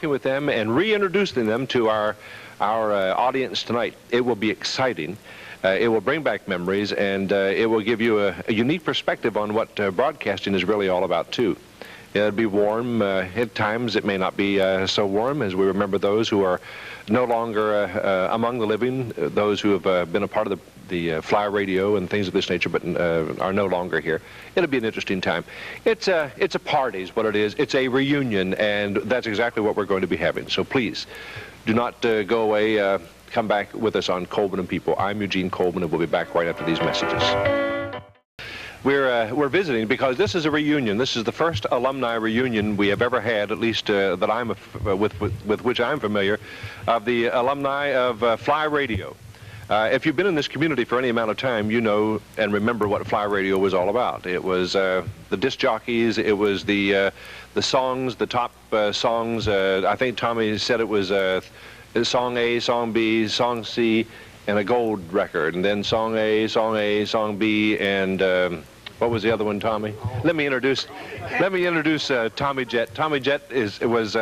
talking with them and reintroducing them to our audience tonight. It will be exciting. It will bring back memories, and it will give you a unique perspective on what broadcasting is really all about, too. It'll be warm. At times, it may not be so warm as we remember those who are no longer among the living, those who have been a part of the Fly Radio and things of this nature, but are no longer here. It'll be an interesting time. It's a party is what it is. It's a reunion, and that's exactly what we're going to be having. So please, do not go away. Come back with us on Coleman and People. I'm Eugene Coleman, and we'll be back right after these messages. We're visiting because this is a reunion. This is the first alumni reunion we have ever had, at least that I'm with which I'm familiar, of the alumni of Fly Radio. If you've been in this community for any amount of time, you know and remember what Fly Radio was all about. It was the disc jockeys. It was the songs, the top songs. I think Tommy said it was song A, song B, song C, and a gold record, and then song A, song B, and what was the other one, Tommy? Let me introduce Tommy Jett. Tommy Jett was.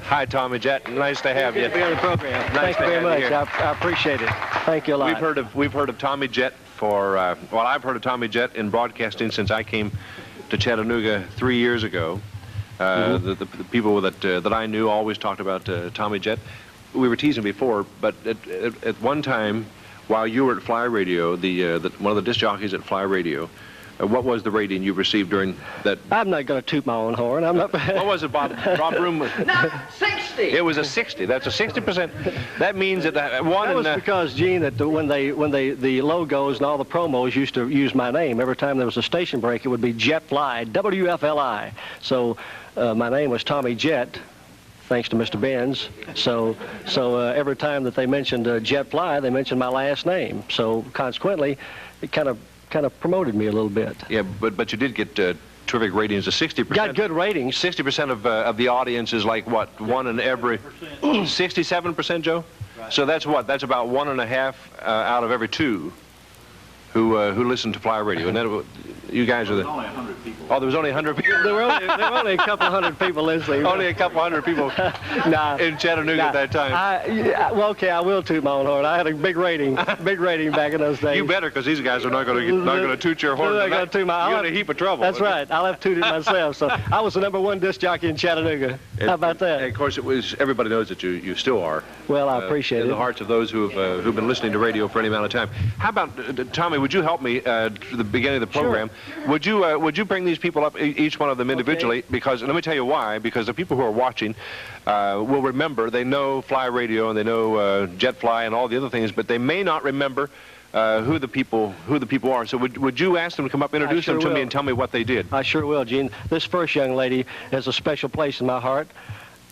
Hi, Tommy Jett. Nice to have you. Good to be on the program. Nice Thank you very much. Here. I appreciate it. Thank you a lot. We've heard of Tommy Jett for well, I've heard of Tommy Jett in broadcasting since I came to Chattanooga 3 years ago. The people that I knew always talked about Tommy Jett. We were teasing before, but at one time, while you were at Fly Radio, one of the disc jockeys at Fly Radio, what was the rating you received during that? I'm not going to toot my own horn. I'm not. What was it, Bob? Rob Broom was. No, 60. It was a 60. That's a 60%. That means that one. That was because, Gene, that when the logos and all the promos used to use my name. Every time there was a station break, it would be Jet Fly, WFLI. So my name was Tommy Jett, thanks to Mr. Benz. So every time that they mentioned Jet Fly, they mentioned my last name. So consequently, it kind of promoted me a little bit. Yeah, but you did get terrific ratings. 60%. Got good ratings. 60% of the audience is like what? One in every. 67%, Joe. Right. So that's what? That's about 1.5 out of every 2 who listen to Fly Radio. And then you guys are the. Only 100 people. Oh, there was only 100 people. There were only a couple hundred people listening. Only a couple hundred people in Chattanooga at that time. Well, okay, I will toot my own horn. I had a big rating back in those days. You better, because these guys are not going to toot your horn. They're going to toot my. You're in a heap of trouble. That's right. I'll have tooted myself. So I was the #1 disc jockey in Chattanooga. How about that? And of course, everybody knows that you still are. Well, I appreciate it. In the hearts of those who've been listening to radio for any amount of time. How about Tommy? Would you help me to the beginning of the program? Sure. Would you bring these people up, each one of them individually? Okay. Because let me tell you why. Because the people who are watching will remember. They know Fly Radio and they know Jet Fly and all the other things, but they may not remember who the people are. So would you ask them to come up, introduce them to me, and tell me what they did? I sure will, Gene. This first young lady has a special place in my heart,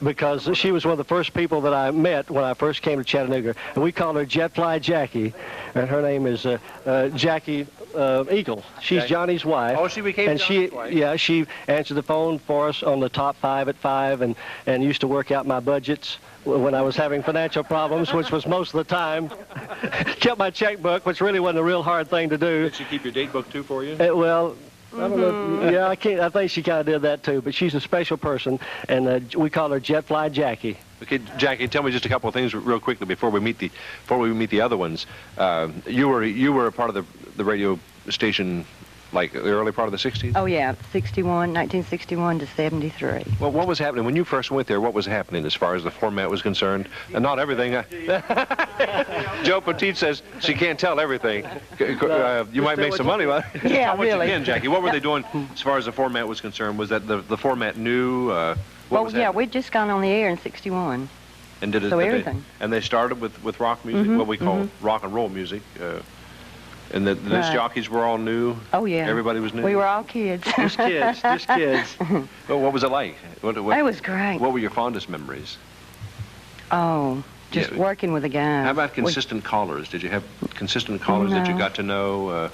because she was one of the first people that I met when I first came to Chattanooga, and we called her Jet Fly Jackie, and her name is Jackie Eagle. She's Johnny's wife. Oh, she became Johnny's wife. Yeah, she answered the phone for us on the top 5 at 5, and used to work out my budgets when I was having financial problems, which was most of the time. Kept my checkbook, which really wasn't a real hard thing to do. Did she keep your date book too for you? Well, I don't know. Yeah, I think she kind of did that too. But she's a special person, and we call her Jet Fly Jackie. Okay, Jackie, tell me just a couple of things real quickly before we meet the other ones. You were a part of the radio station, like the early part of the 60s? Oh yeah, 1961 to 73. Well, what was happening when you first went there? What was happening as far as the format was concerned? And not everything. Joe Petit says she can't tell everything. You might make some money. Yeah, How much really. Again, Jackie, what were they doing as far as the format was concerned? Was that the format new? Well, yeah, we'd just gone on the air in 61. And did it? So everything. And they started with rock music, what we call rock and roll music. And the disc jockeys were all new? Oh, yeah. Everybody was new? We were all kids. Just kids. Well, what was it like? It was great. What were your fondest memories? Oh, just working with the guys. How about consistent callers? Did you have consistent callers that you got to know?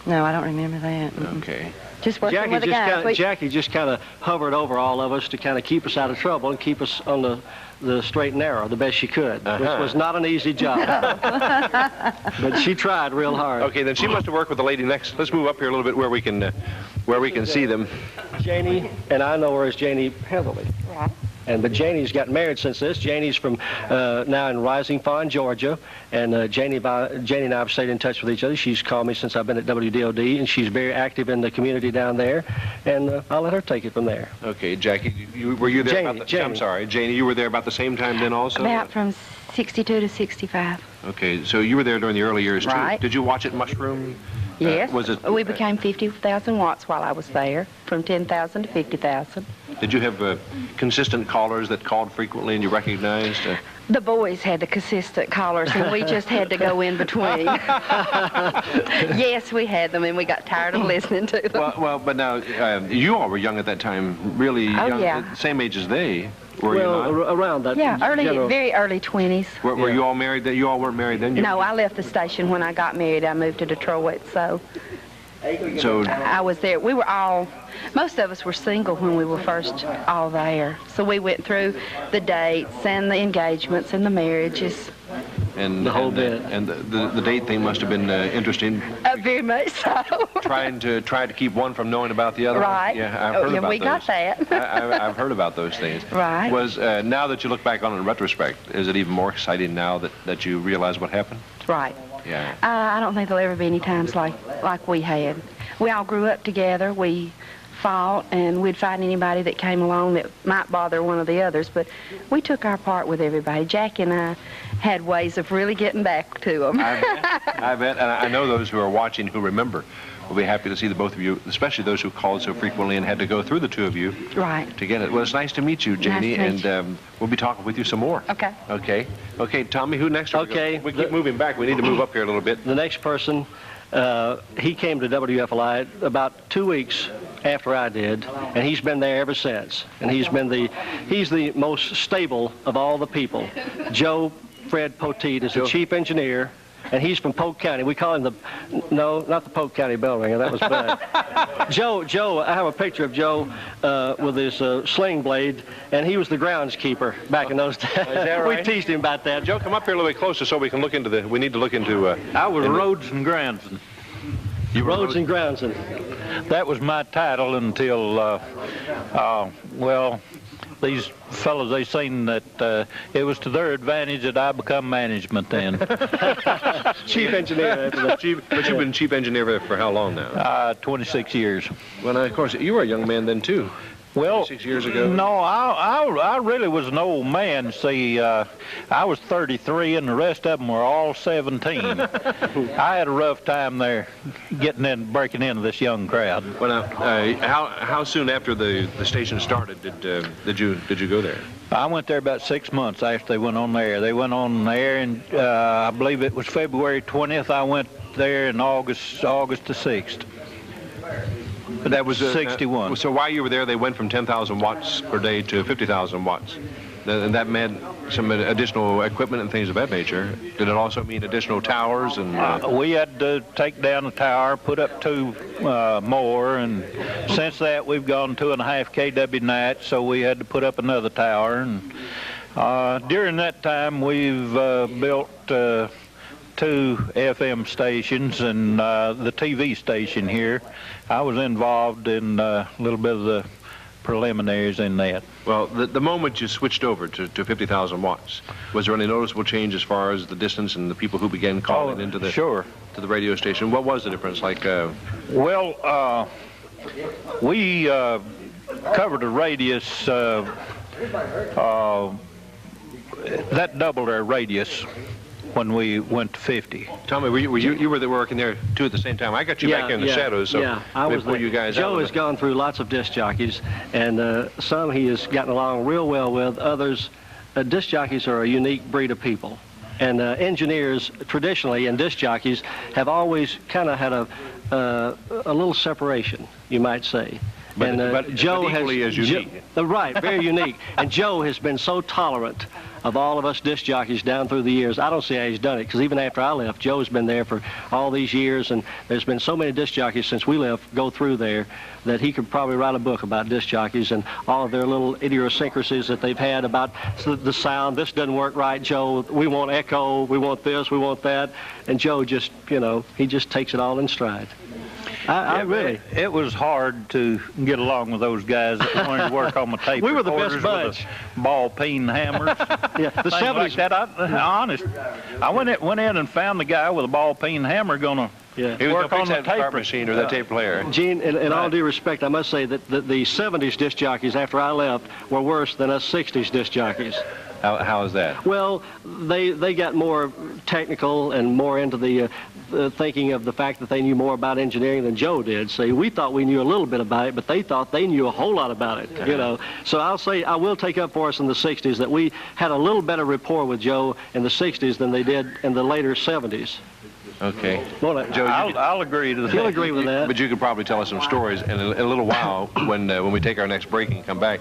No, I don't remember that. Okay. Just working with the guys. Jackie just kind of hovered over all of us to kind of keep us out of trouble and keep us on the straight and narrow the best she could, which was not an easy job. But she tried real hard. Okay, then she must have worked with the lady next. Let's move up here a little bit where we can see them. Janie, and I know her as Janie Heatherly. Right. But Janie's got married since this. Janie's from now in Rising Fawn, Georgia, and Janie and I have stayed in touch with each other. She's called me since I've been at WDOD, and she's very active in the community down there, and I'll let her take it from there. Okay, Jackie, were you there about the... Janie. I'm sorry, Janie, you were there about the same time then also? About from 62 to 65. Okay, so you were there during the early years, too. Right. Did you watch it mushroom? Yes. Was it? We became 50,000 watts while I was there, from 10,000 to 50,000. Did you have consistent callers that called frequently and you recognized? The boys had the consistent callers, and we just had to go in between. Yes, we had them, and we got tired of listening to them. Well, but now, you all were young at that time, really young, yeah. Same age as they, were you not? Around that. Yeah, very early 20s. Were you all married then? You all weren't married then? No, I left the station when I got married. I moved to Detroit, so I was there. We were all, most of us were single when we were first all there. So we went through the dates and the engagements and the marriages. And the whole bit. And the date thing must have been interesting. Very much so. trying to keep one from knowing about the other. Right. Yeah, I've heard about we those. got that. I've heard about those things. Right. Was now that you look back on it in retrospect, is it even more exciting now that you realize what happened? Right. Yeah. I don't think there'll ever be any times like we had. We all grew up together. We fought, and we'd fight anybody that came along that might bother one of the others, but we took our part with everybody. Jackie and I had ways of really getting back to them. I bet, and I know those who are watching who remember will be happy to see the both of you, especially those who called so frequently and had to go through the two of you right. to get it. Well, it's nice to meet you, Janie, nice to meet and we'll be talking with you some more. Okay. Okay, Tommy, who next? Okay. We keep moving back. We need to move up here a little bit. The next person, he came to WFLI about 2 weeks after I did, and he's been there ever since. And he's the most stable of all the people. Joe Fred Poteet is the chief engineer, and he's from Polk County. We call him no, not the Polk County bell ringer. That was bad. Joe, I have a picture of Joe with his sling blade, and he was the groundskeeper back in those days. Is that right? We teased him about that. Joe, come up here a little bit closer so we can look into we need to look into... I was Roads and Groundsman. Roads and Groundsman. That was my title until, well, these fellows, they seen that it was to their advantage that I become management then. Chief engineer. But you've been chief engineer for how long now? 26 years. Well, now, of course, you were a young man then, too. Well, 6 years ago. No, I really was an old man. See, I was 33, and the rest of them were all 17. I had a rough time there, breaking into this young crowd. Well, now, how soon after the station started did you go there? I went there about 6 months after they went on there. They went on there, and I believe it was February 20th. I went there in August the 6th. But that was 61. So while you were there, they went from 10,000 watts per day to 50,000 watts. And that meant some additional equipment and things of that nature. Did it also mean additional towers? And we had to take down a tower, put up 2 more, and since that we've gone 2.5 kW night, so we had to put up another tower. And during that time, we've built 2 FM stations and the TV station here. I was involved in a little bit of the preliminaries in that. Well, the moment you switched over to 50,000 watts, was there any noticeable change as far as the distance and the people who began calling into the to the radio station? What was the difference? Like, well, we covered a radius that doubled our radius when we went to 50. Tommy, you were working there too at the same time? I got you back in the shadows, so I was you guys. Joe has gone through lots of disc jockeys, and some he has gotten along real well with. Others, disc jockeys are a unique breed of people, and engineers traditionally and disc jockeys have always kind of had a little separation, you might say. But Joe equally as unique. Right, very unique. And Joe has been so tolerant of all of us disc jockeys down through the years. I don't see how he's done it, because even after I left, Joe's been there for all these years, and there's been so many disc jockeys since we left go through there that he could probably write a book about disc jockeys and all of their little idiosyncrasies that they've had about the sound. This doesn't work right, Joe. We want echo. We want this. We want that. And Joe just, he just takes it all in stride. It was hard to get along with those guys that wanted to work on my tape. We were the best recorders bunch. With ball peen hammers. Yeah, the things 70s. like that. Honest, I went in and found the guy with a ball peen hammer gonna Yeah. He was work going on to the fix that tape card machine or that tape player. Gene, in all due respect, I must say that the 70s disc jockeys, after I left, were worse than us 60s disc jockeys. How is that? Well, they got more technical and more into the thinking of the fact that they knew more about engineering than Joe did. See, we thought we knew a little bit about it, but they thought they knew a whole lot about it, you know. So I will take up for us in the 60s that we had a little better rapport with Joe in the 60s than they did in the later 70s. Okay. Well, Joe, I'll agree to that. He'll agree with that. But you could probably tell us some stories, and in a little while, when we take our next break and come back,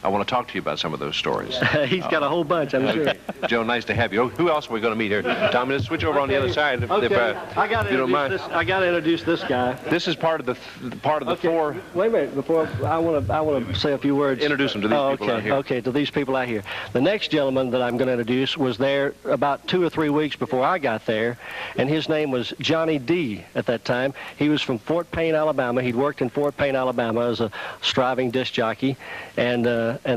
I want to talk to you about some of those stories. He's got a whole bunch, I'm sure. Joe, nice to have you. Who else are we going to meet here? Tommy, let's switch over on the other side, if I got you don't mind. I got to introduce this guy. This is part of the four. Wait a minute, before I want to say a few words. Introduce them to these people out here. Okay, to these people out here. The next gentleman that I'm going to introduce was there about 2 or 3 weeks before I got there, and his name was Johnny D. at that time. He was from Fort Payne, Alabama. He'd worked in Fort Payne, Alabama as a striving disc jockey, and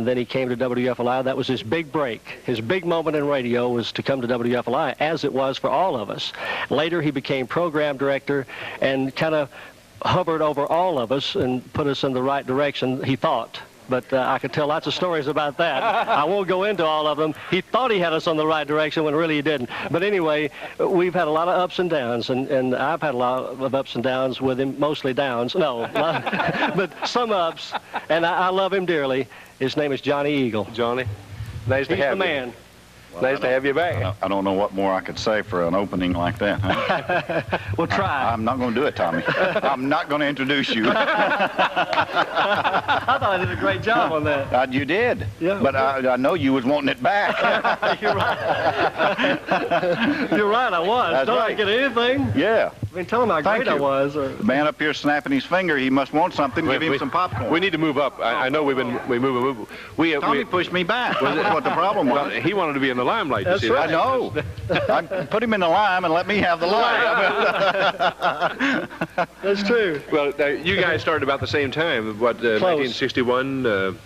then he came to WFLI. That was his big break. His big moment in radio was to come to WFLI, as it was for all of us. Later, he became program director and kind of hovered over all of us and put us in the right direction, he thought. But I could tell lots of stories about that. I won't go into all of them. He thought he had us on the right direction when really he didn't. But anyway, we've had a lot of ups and downs, and I've had a lot of ups and downs with him, mostly downs. No, but some ups, and I love him dearly. His name is Johnny Eagle. Johnny, nice to have you. He's the man. Well, nice to have you back. I don't know what more I could say for an opening like that. Huh? We'll try. I'm not going to do it, Tommy. I'm not going to introduce you. I thought I did a great job on that. You did. Yeah. But I know you was wanting it back. You're right. You're right, I was. That's Don't right. I get anything? Yeah. I mean, tell him how Thank great I you. was. Or... The man up here snapping his finger, he must want something. Give him some popcorn. We need to move up. I know we move. Tommy pushed me back. That's what the problem Well, was. he wanted to be in the limelight. That's you see. right. I know. I put him in the lime and let me have the lime. That's true. Well, you guys started about the same time. What, 1961?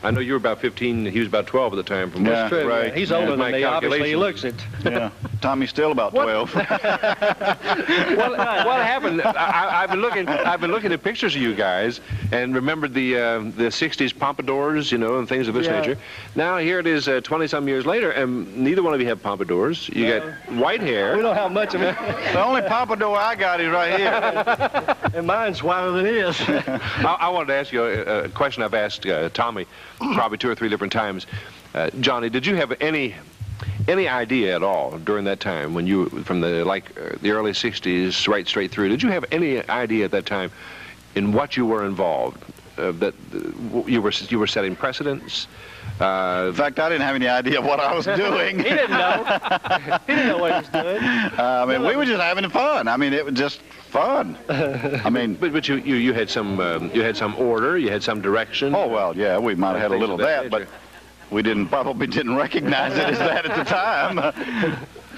I know you were about 15. He was about 12 at the time. From Yeah. what, True. right? He's older With my than me. Obviously, he calculations. looks it. Yeah. Tommy's still about 12. What happened? I've been looking at pictures of you guys and remembered the 60s pompadours, you know, and things of this Yeah. nature. Now here it is, 20-some years later, and neither one of you have pompadours. You got white hair. We don't have much of it. The only pompadour I got is right here. And mine's whiter than his. I wanted to ask you a question I've asked Tommy probably 2 or 3 different times. Johnny, did you have any idea at all during that time when you from the early 60s right straight through? Did you have any idea at that time in what you were involved? That you were setting precedents? In fact, I didn't have any idea what I was doing. He didn't know. He didn't know what he was doing. I mean, we were just having fun. I mean, it was just fun. I mean, But you had some order, you had some direction. oh well, yeah, we might have had a Things little of of that that, but nature. we probably didn't recognize it as that at the time.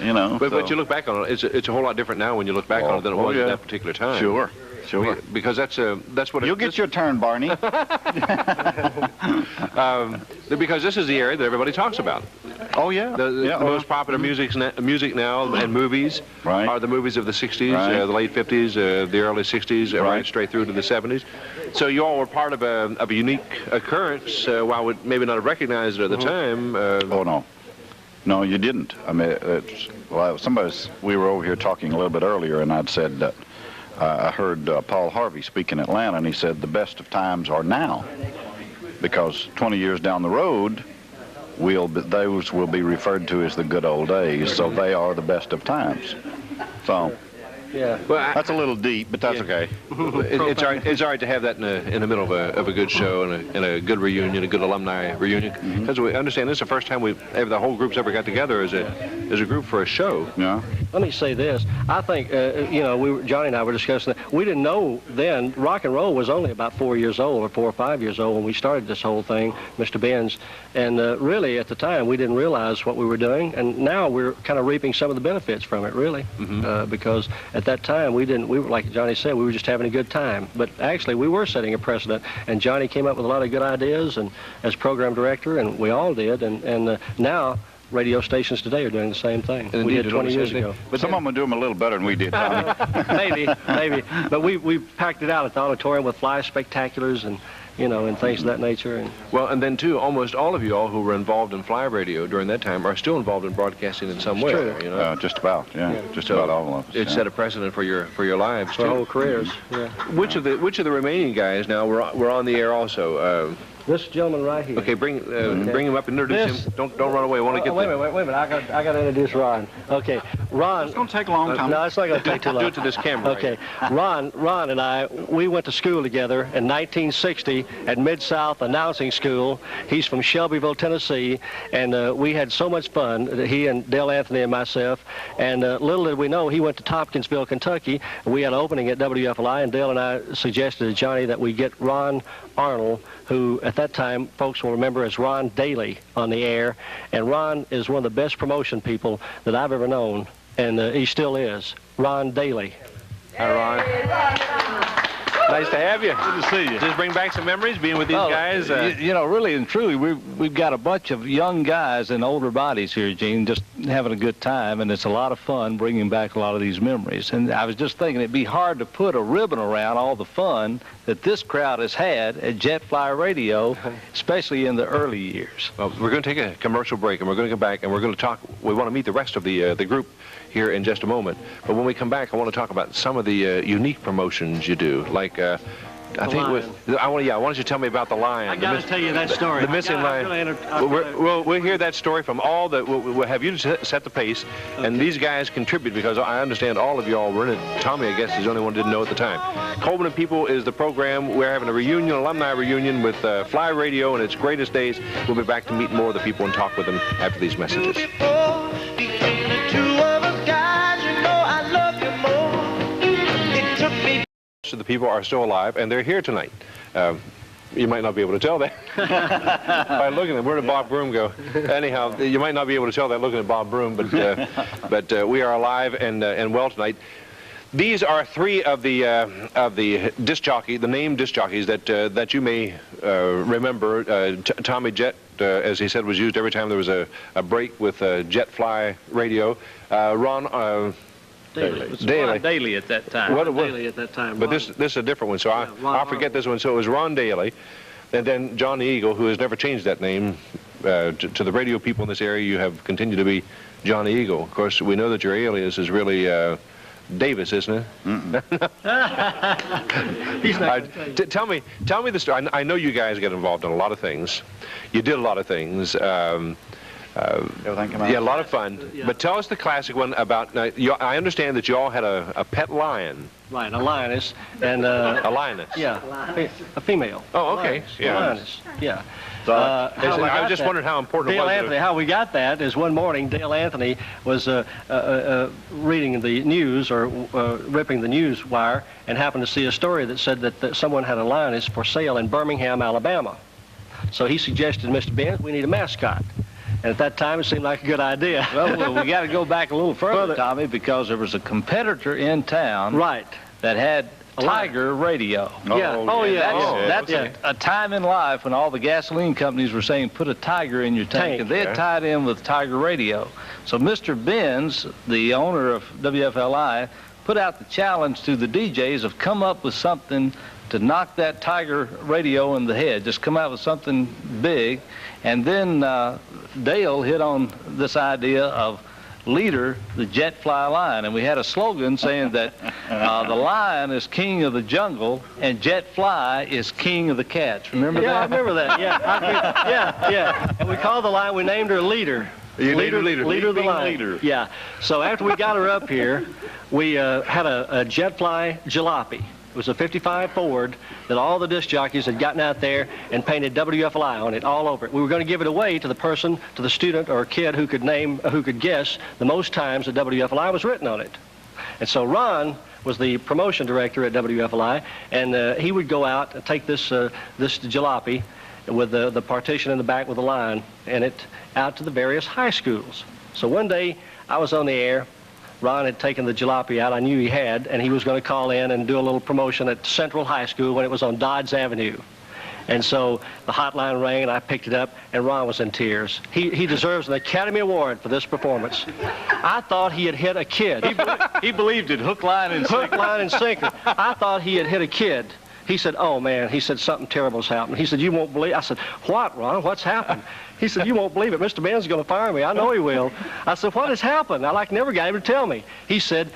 You know. But you look back on it, it's a whole lot different now when you look back on it than it was yeah. at that particular time. Sure. Because that's what You'll get your turn, Barney. because this is the area that everybody talks about. Oh yeah. The most popular music now and movies are the movies of the 60s, Right. the late 50s, the early 60s, right straight through to the 70s. So you all were part of a unique occurrence. While we maybe not have recognized it at the time. Oh no. No, you didn't. I mean, we were over here talking a little bit earlier, and I'd said that I heard Paul Harvey speak in Atlanta, and he said the best of times are now, because 20 years down the road, those will be referred to as the good old days. So they are the best of times. So. Yeah. Well, That's a little deep, but that's okay. It's all right to have that in the middle of a good show and a good reunion, a good alumni reunion. Because we understand this is the first time the whole group's ever got together as a group for a show. Yeah. Let me say this. I think, Johnny and I were discussing that. We didn't know then, rock and roll was only about 4 years old or 4 or 5 years old when we started this whole thing, Mr. Benz. And really, at the time, we didn't realize what we were doing. And now we're kind of reaping some of the benefits from it, really. Because at that time, we were, like Johnny said, we were just having a good time. But actually, we were setting a precedent, and Johnny came up with a lot of good ideas, and as program director, and we all did, and now radio stations today are doing the same thing. We did 20 years ago. But some of them will do them a little better than we did, Tommy. maybe. But we packed it out at the auditorium with fly spectaculars and, and things of that nature. And well, and then too, almost all of you all who were involved in fly radio during that time are still involved in broadcasting in some way. True. Just about, just about all of us. It set a precedent for your lives for too. our whole careers. Yeah. Which of the remaining guys now were on the air also? This gentleman right here. Okay, bring him up and introduce him. Don't run away. I want to get wait a minute. I got to introduce Ron. Okay, Ron. It's going to take a long time. No, it's not going to take too long. Do it to this camera. Okay, Ron and I, we went to school together in 1960 at Mid-South Announcing School. He's from Shelbyville, Tennessee, and we had so much fun, he and Dale Anthony and myself, and little did we know, he went to Tompkinsville, Kentucky. We had an opening at WFLI, and Dale and I suggested to Johnny that we get Ron Arnold, who at that time folks will remember as Ron Daly, on the air. And Ron is one of the best promotion people that I've ever known, and he still is. Ron Daly. Hi, Ron. Nice to have you. Good to see you. Just bring back some memories being with these guys. Really and truly, we've got a bunch of young guys in older bodies here, Gene, just having a good time, and it's a lot of fun bringing back a lot of these memories. And I was just thinking it'd be hard to put a ribbon around all the fun that this crowd has had at JetFly Radio, especially in the early years. Well, we're going to take a commercial break, and we're going to come back, and we're going to talk. We want to meet the rest of the group here in just a moment. But when we come back, I want to talk about some of the unique promotions you do, like why don't you tell me about the lion? I got to tell you that story. The missing lion. We'll hear that story from all the. We'll have you set the pace, and these guys contribute because I understand all of y'all were in it. Tommy, I guess, is the only one who didn't know at the time. Coleman and People is the program. We're having a reunion, alumni reunion with Fly Radio in its greatest days. We'll be back to meet more of the people and talk with them after these messages. So the people are still alive, and they're here tonight. You might not be able to tell that by looking at them. Where did Bob Broom go? Anyhow, you might not be able to tell that looking at Bob Broom, but we are alive and well tonight. These are three of the disc jockey, the named disc jockeys that you may remember. Tommy Jet, as he said, was used every time there was a break with JetFly Radio. Ron. Daly. Daly at that time. Daly at that time. But this is a different one, so I'll forget this one. So it was Ron Daly, and then John the Eagle, who has never changed that name. To the radio people in this area, you have continued to be John the Eagle. Of course, we know that your alias is really Davis, isn't it? Tell me the story. I know you guys get involved in a lot of things. You did a lot of things. A lot of fun. Yeah. But tell us the classic one about. I understand that you all had a pet lion. Right, a lioness and a lioness. Yeah, a female. Oh, okay. Lioness. Yeah. A lioness. Yeah. I was just wondering how important Dale it was. Anthony, how we got that is one morning Dale Anthony was reading the news or ripping the news wire and happened to see a story that said that someone had a lioness for sale in Birmingham, Alabama. So he suggested to Mr. Benz, we need a mascot. And at that time, it seemed like a good idea. Well, we got to go back a little further, Tommy, because there was a competitor in town that had Tiger Radio. That's a time in life when all the gasoline companies were saying, put a Tiger in your tank. And they had tied in with Tiger Radio. So Mr. Benz, the owner of WFLI, put out the challenge to the DJs of come up with something to knock that Tiger Radio in the head. Just come out with something big. And then Dale hit on this idea of Leader, the JetFly Lion. And we had a slogan saying that the lion is king of the jungle and JetFly is king of the cats. Remember that? Yeah, I remember that. Yeah. And we called the lion, we named her Leader. Leader of the line. Yeah. So after we got her up here, we had a JetFly jalopy. It was a 55 Ford that all the disc jockeys had gotten out there and painted WFLI on it all over it. We were going to give it away to the person, to the student or kid who could guess the most times that WFLI was written on it. And so Ron was the promotion director at WFLI, and he would go out and take this jalopy with the partition in the back with a line in it out to the various high schools. So one day I was on the air Ron had taken the jalopy out. I knew he had, and he was going to call in and do a little promotion at Central High School when it was on Dodge Avenue. And so the hotline rang, and I picked it up, and Ron was in tears. He deserves an Academy Award for this performance. I thought he had hit a kid. He believed it, hook, line, and sinker. Hook, line, and sinker. I thought he had hit a kid. He said, oh, man, he said, something terrible's happened. He said, you won't believe. I said, what, Ron? What's happened? He said, you won't believe it. Mr. Ben's going to fire me. I know he will. I said, what has happened? I never got him to tell me. He said,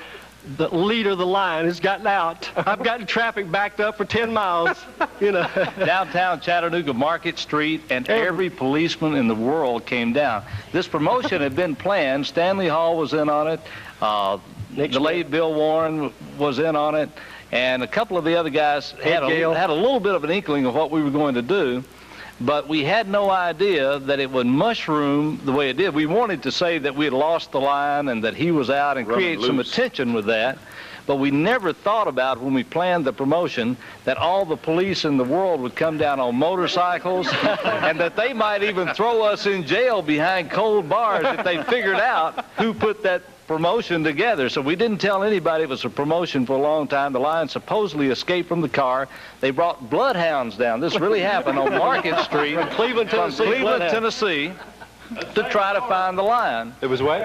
the leader of the line has gotten out. I've gotten traffic backed up for 10 miles, you know. Downtown Chattanooga, Market Street, and every policeman in the world came down. This promotion had been planned. Stanley Hall was in on it. The late Bill Warren was in on it. And a couple of the other guys had a little bit of an inkling of what we were going to do, but we had no idea that it would mushroom the way it did. We wanted to say that we had lost the line and that he was out and create some attention with that, but we never thought about when we planned the promotion that all the police in the world would come down on motorcycles and that they might even throw us in jail behind cold bars if they figured out who put that promotion together. So we didn't tell anybody it was a promotion for a long time. The Lions supposedly escaped from the car. They brought bloodhounds down. This really happened on Market Street from Cleveland, Tennessee, to try to find the Lion. It was what?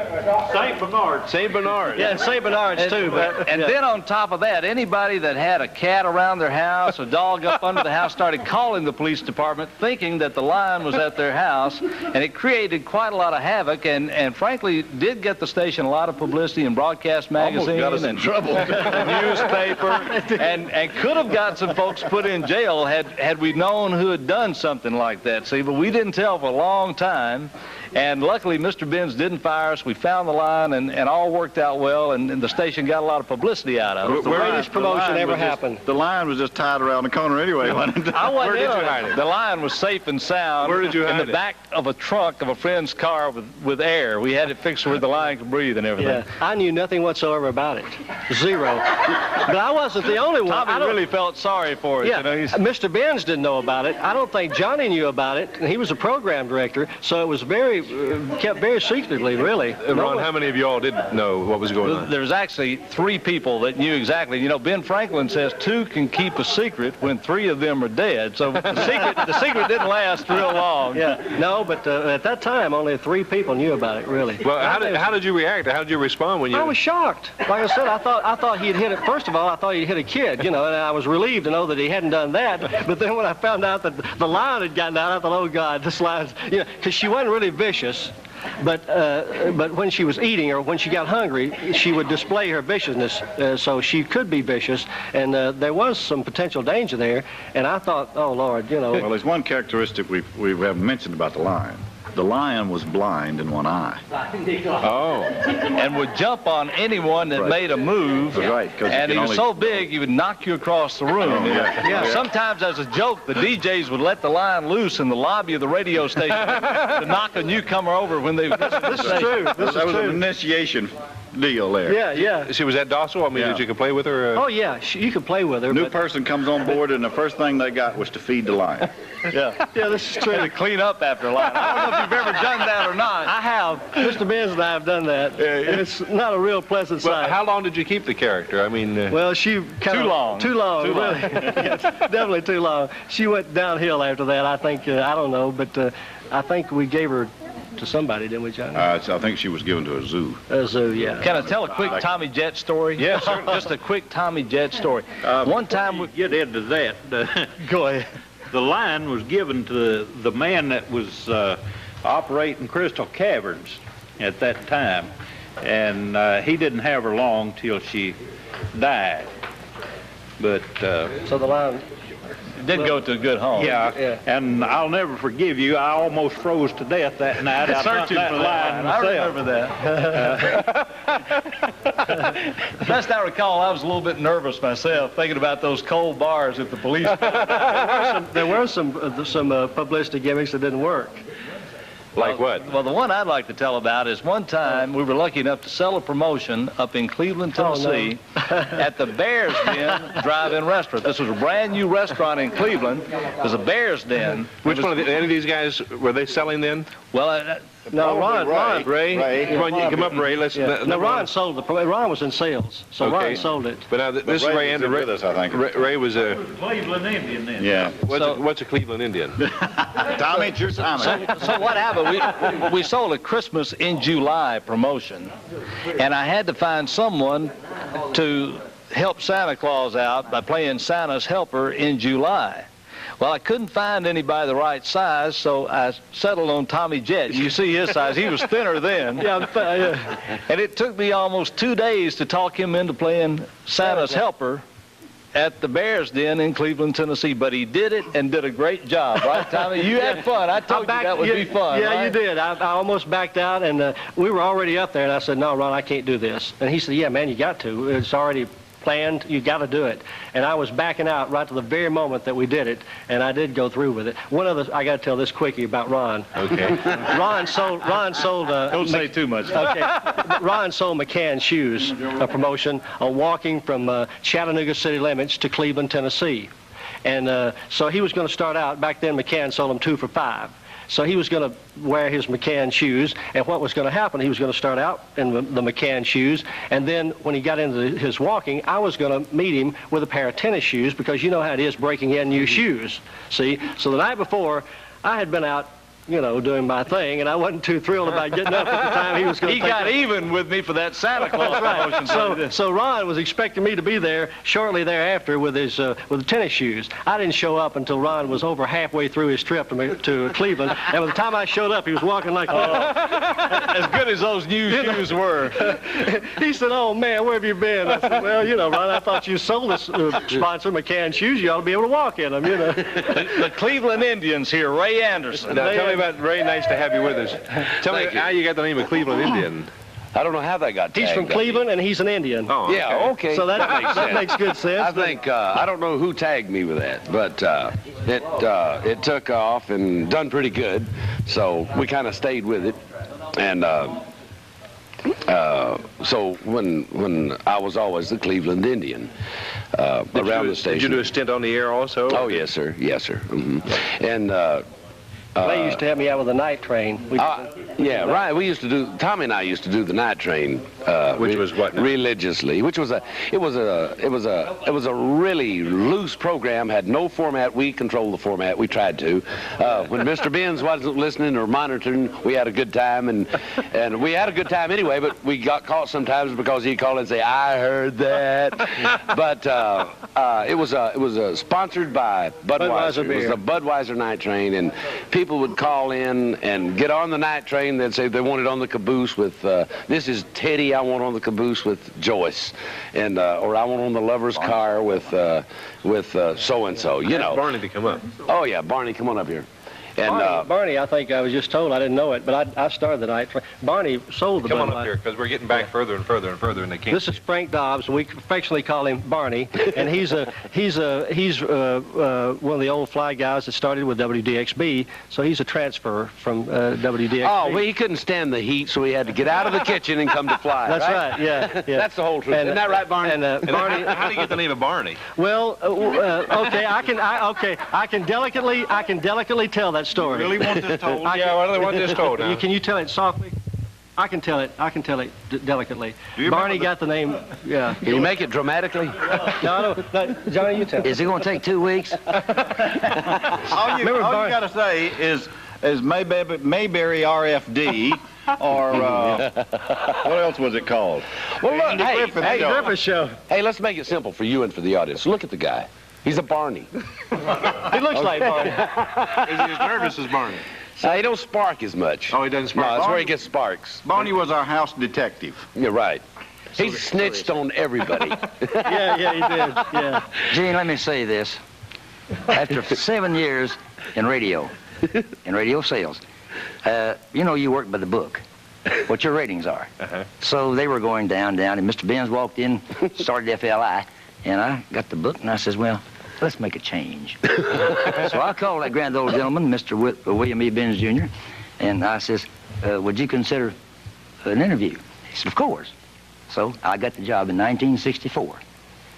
St. Bernard. St. Bernard. Yeah, and St. Bernard's too. And then on top of that, anybody that had a cat around their house, a dog up under the house, started calling the police department thinking that the Lion was at their house, and it created quite a lot of havoc, and frankly did get the station a lot of publicity in broadcast magazine and trouble. Newspaper, and could have got some folks put in jail had we known who had done something like that. See, but we didn't tell for a long time. And luckily, Mr. Benz didn't fire us. We found the line, and all worked out well, and the station got a lot of publicity out of it. The greatest promotion ever happened. The Lion was just tied around the corner anyway. Where did you hide it? The Lion was safe and sound. Where did you hide it? In the back of a trunk of a friend's car with air. We had it fixed where the Lion could breathe and everything. Yeah, I knew nothing whatsoever about it. Zero. But I wasn't the only one. Tommy really felt sorry for us. Yeah, you know, Mr. Benz didn't know about it. I don't think Johnny knew about it, and he was a program director, so it was kept very secretly, really. Ron, how many of you all did know what was going on? There was actually 3 people that knew exactly. You know, Ben Franklin says 2 can keep a secret when 3 of them are dead. So the secret didn't last real long. Yeah, no, but at that time, only 3 people knew about it, really. Well, how did you react? How did you respond when you... I was shocked. Like I said, I thought he'd hit it. First of all, I thought he'd hit a kid, you know, and I was relieved to know that he hadn't done that. But then when I found out that the Lion had gotten out, I thought, oh, God, this Lion's, you know, because she wasn't really vicious. But when she was eating or when she got hungry, she would display her viciousness, so she could be vicious, and there was some potential danger there, and I thought, oh, Lord, you know. Well, there's one characteristic we haven't mentioned about the Lion. The Lion was blind in one eye. Oh. And would jump on anyone that made a move. Right. And he was so big, he would knock you across the room. Yeah. Sometimes, as a joke, the DJs would let the Lion loose in the lobby of the radio station to knock a newcomer over when they... This is true. This That is was true. an initiation deal there. Yeah. She was that docile? I mean, Yeah. that you could play with her? Oh, yeah, you could play with her. New person comes on board, and the first thing they got was to feed the Lion. Yeah, this is true. to clean up after a Lion. I don't know if you've ever done that or not. I have. Mr. Benz and I have done that. And it's not a real pleasant Well, sight. how long did you keep the character? I mean... Well, she kind of... Too long. Really. Yes, definitely too long. She went downhill after that, I think. I don't know, but I think we gave her to somebody, didn't we, Johnny? I think she was given to a zoo. A zoo, yeah. Can I tell a quick Tommy Jet story? Yes, sir. Just a quick Tommy Jet story. One time we... Get into that. Go ahead. The Lion was given to the man that was operating Crystal Caverns at that time, and he didn't have her long till she died. But So the Lion... did go to a good home. yeah, and I'll never forgive you. I almost froze to death that night out Searching that for Lion I myself. remember that. Best I recall, I was a little bit nervous myself, thinking about those cold bars if the police... There were some publicity gimmicks that didn't work. Like what? Well, the one I'd like to tell about is one time we were lucky enough to sell a promotion up in Cleveland, Tennessee, at the Bear's Den Drive-In Restaurant. This was a brand new restaurant in Cleveland. It was a Bear's Den. Which one of any of these guys were they selling then? Well, No, Ron. Ray. Come on, you come up, Ray. Let's. Yeah. No, Ron sold the. Ron was in sales, so Okay. Ron sold it. But now this is Ray Anderson with us, I think. Ray was a. Cleveland Indian then. Yeah. What's a Cleveland Indian? Tommy, it's your time. So what happened? We sold a Christmas in July promotion, and I had to find someone to help Santa Claus out by playing Santa's helper in July. Well, I couldn't find anybody the right size, so I settled on Tommy Jett. You see his size. He was thinner then. Yeah. And it took me almost 2 days to talk him into playing Santa's helper at the Bears Den in Cleveland, Tennessee. But he did it and did a great job. Right, Tommy? You had fun. I told you that would be fun. Yeah, right? you did. I almost backed out, and we were already up there, and I said, no, Ron, I can't do this. And he said, yeah, man, you got to. It's already planned. You got to do it. And I was backing out right to the very moment that we did it, and I did go through with it. I got to tell this quickie about Ron. Okay. Ron sold. Don't say too much. Okay. Ron sold McCann shoes, a promotion on walking from Chattanooga city limits to Cleveland, Tennessee. And so he was going to start out. Back then, McCann sold them 2 for $5. So he was going to wear his McCann shoes, and what was going to happen, he was going to start out in the McCann shoes, and then when he got into his walking, I was going to meet him with a pair of tennis shoes, because you know how it is breaking in new shoes. See? So the night before, I had been out, you know, doing my thing, and I wasn't too thrilled about getting up at the time he was going to He got even with me for that Santa Claus promotion. So Ron was expecting me to be there shortly thereafter with his with the tennis shoes. I didn't show up until Ron was over halfway through his trip to Cleveland, and by the time I showed up, he was walking like As good as those new shoes were. He said, "Oh man, where have you been?" I said, "Well, you know, Ron, I thought you sold this sponsor McCann shoes. You ought to be able to walk in them, you know." The Cleveland Indians here, Ray Anderson. Now tell me about Ray. Nice to have you with us. Tell me how you got the name of Cleveland Indian. I don't know how that got tagged. He's from Cleveland, and he's an Indian. Oh, Yeah, okay. So that makes good sense. I think, I don't know who tagged me with that, but it took off and done pretty good, so we kind of stayed with it. And so when I was always the Cleveland Indian around the station. Did you do a stint on the air also? Oh, yes, sir. Yes, sir. Mm-hmm. And They used to have me out with the night train. yeah, right. Tommy and I used to do the night train, which was what now? Religiously, which was it was a really loose program. Had no format. We controlled the format. We tried to. When Mr. Benz wasn't listening or monitoring, we had a good time, and we had a good time anyway. But we got caught sometimes because he'd call and say, "I heard that." But it was sponsored by Budweiser. It was the Budweiser night train, and people would call in and get on the night train. They'd say they wanted on the caboose with, this is Teddy, I want on the caboose with Joyce, and or I want on the lover's car with so-and-so, you know. Barney to come up. Oh, yeah, Barney, come on up here. And Barney, I think I was just told, I didn't know it, but I started the night train. Barney sold the Come on Budweiser. up here, because we're getting back further and further and further, and they can't. This is Frank Dobbs. We affectionately call him Barney, and he's one of the old fly guys that started with WDXB. So he's a transfer from WDXB. oh, well, he couldn't stand the heat, so he had to get out of the kitchen and come to fly. That's right. Yeah. That's the whole truth. Isn't that right, Barney? And Barney, how do you get the name of Barney? well, okay, I can delicately tell that story. Really want this told? Yeah, well, they want this told now. Can you tell it softly? I can tell it delicately. Barney got the name. Yeah. Can you make it dramatically? No, Johnny, you tell. Is it going to take 2 weeks? All you got to say is Mayberry RFD, or what else was it called? Well, look, hey, Griffith Show. Hey, let's make it simple for you and for the audience. Look at the guy. He's a Barney. He looks like Barney. Is he as nervous as Barney? He don't spark as much. Oh, he doesn't spark? No, that's Barney? where he gets sparks. Barney was our house detective. You're right. He snitched on everybody. Yeah, he did. Yeah. Gene, let me say this. After 7 years in radio sales, you know you work by the book, what your ratings are. So they were going down, and Mr. Benz walked in, started FLI, and I got the book, and I says, well, let's make a change. So I called that grand old gentleman, Mr. William E. Benz Jr., and I says, would you consider an interview? He said, of course. So I got the job in 1964,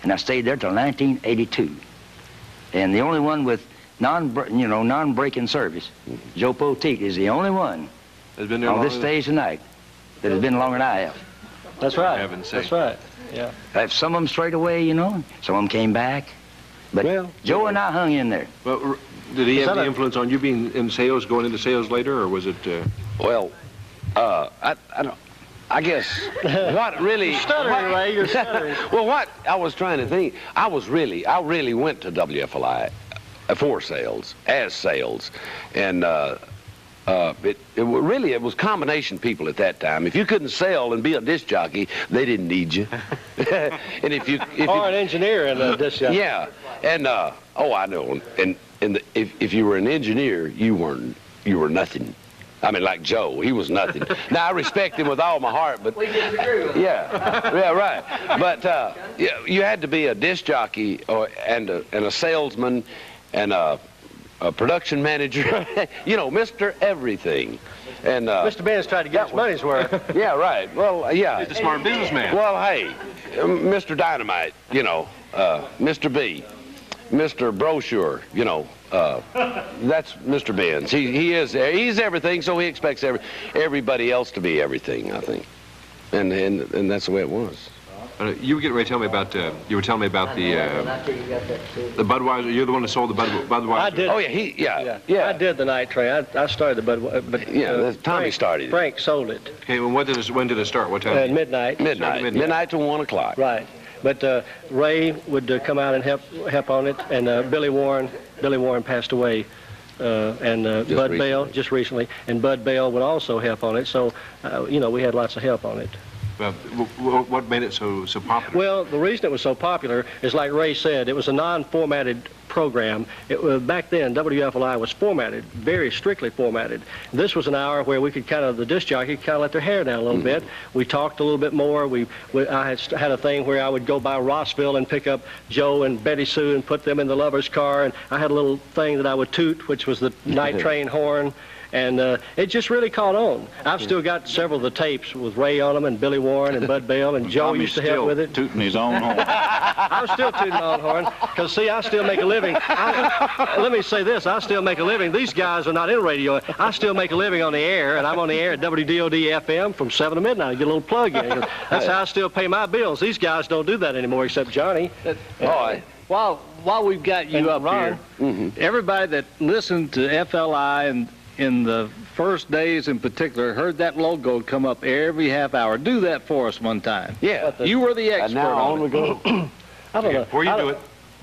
and I stayed there till 1982. And the only one with non-breaking service, Joe Poteet, is the only one Has been there on longer this stage tonight that has been longer than I have. That's right. Heaven's sake. That's right. Yeah. I have some of them straight away, you know. Some of them came back. But Well, Joe and I hung in there. Well, did he Is have that any a- influence on you being in sales, going into sales later, or was it? Well, I don't. I guess what really. You're stuttering, Ray. You're stuttering. Well, what I was trying to think, I really went to WFLI for sales, as sales, and it was combination people at that time. If you couldn't sell and be a disc jockey, they didn't need you. And if you Or an engineer in a disc jockey. yeah, and I know, and if you were an engineer, you were nothing. I mean, like Joe, he was nothing. Now, I respect him with all my heart, but... We disagree with him. Yeah, right. But you had to be a disc jockey and a salesman and a production manager, you know, Mr. Everything. And Mr. Benz tried to get his money's worth. yeah, right. Well, yeah. He's a smart businessman. Well, hey, Mr. Dynamite, you know, Mr. B, Mr. Brochure, you know, that's Mr. Benz. He's everything, so he expects everybody else to be everything, I think, and that's the way it was. You were getting ready to tell me about. You were telling me about the Budweiser. You're the one that sold the Budweiser. I did. Oh yeah, I did the night train. I started the Budweiser, but yeah, Tommy started it. Frank sold it Okay, well, when did it start? What time? at midnight. Midnight to 1 o'clock. Right. But Ray would come out and help on it, and Billy Warren passed away, and Bud Bell just recently, and Bud Bell would also help on it. So, you know, we had lots of help on it. What made it so popular? Well, the reason it was so popular is, like Ray said, it was a non-formatted program. Back then, WFLI was formatted, very strictly formatted. This was an hour where we could the disc jockey could kind of let their hair down a little bit. We talked a little bit more. I had a thing where I would go by Rossville and pick up Joe and Betty Sue and put them in the lover's car, and I had a little thing that I would toot, which was the night train horn. And it just really caught on. I've still got several of the tapes with Ray on them, and Billy Warren and Bud Bell, and Joe used to help with it. Tooting his own horn. I'm still tooting my own horn, because, see, I still make a living. Let me say this, I still make a living. These guys are not in radio. I still make a living on the air, and I'm on the air at WDOD-FM from 7 to midnight. I get a little plug in. That's how I still pay my bills. These guys don't do that anymore, except Johnny. While we've got you up here, everybody that listened to FLI and in the first days in particular, heard that logo come up every half hour. Do that for us one time. Yeah. You were the expert And now on on it. we go. I don't know. Before you do it,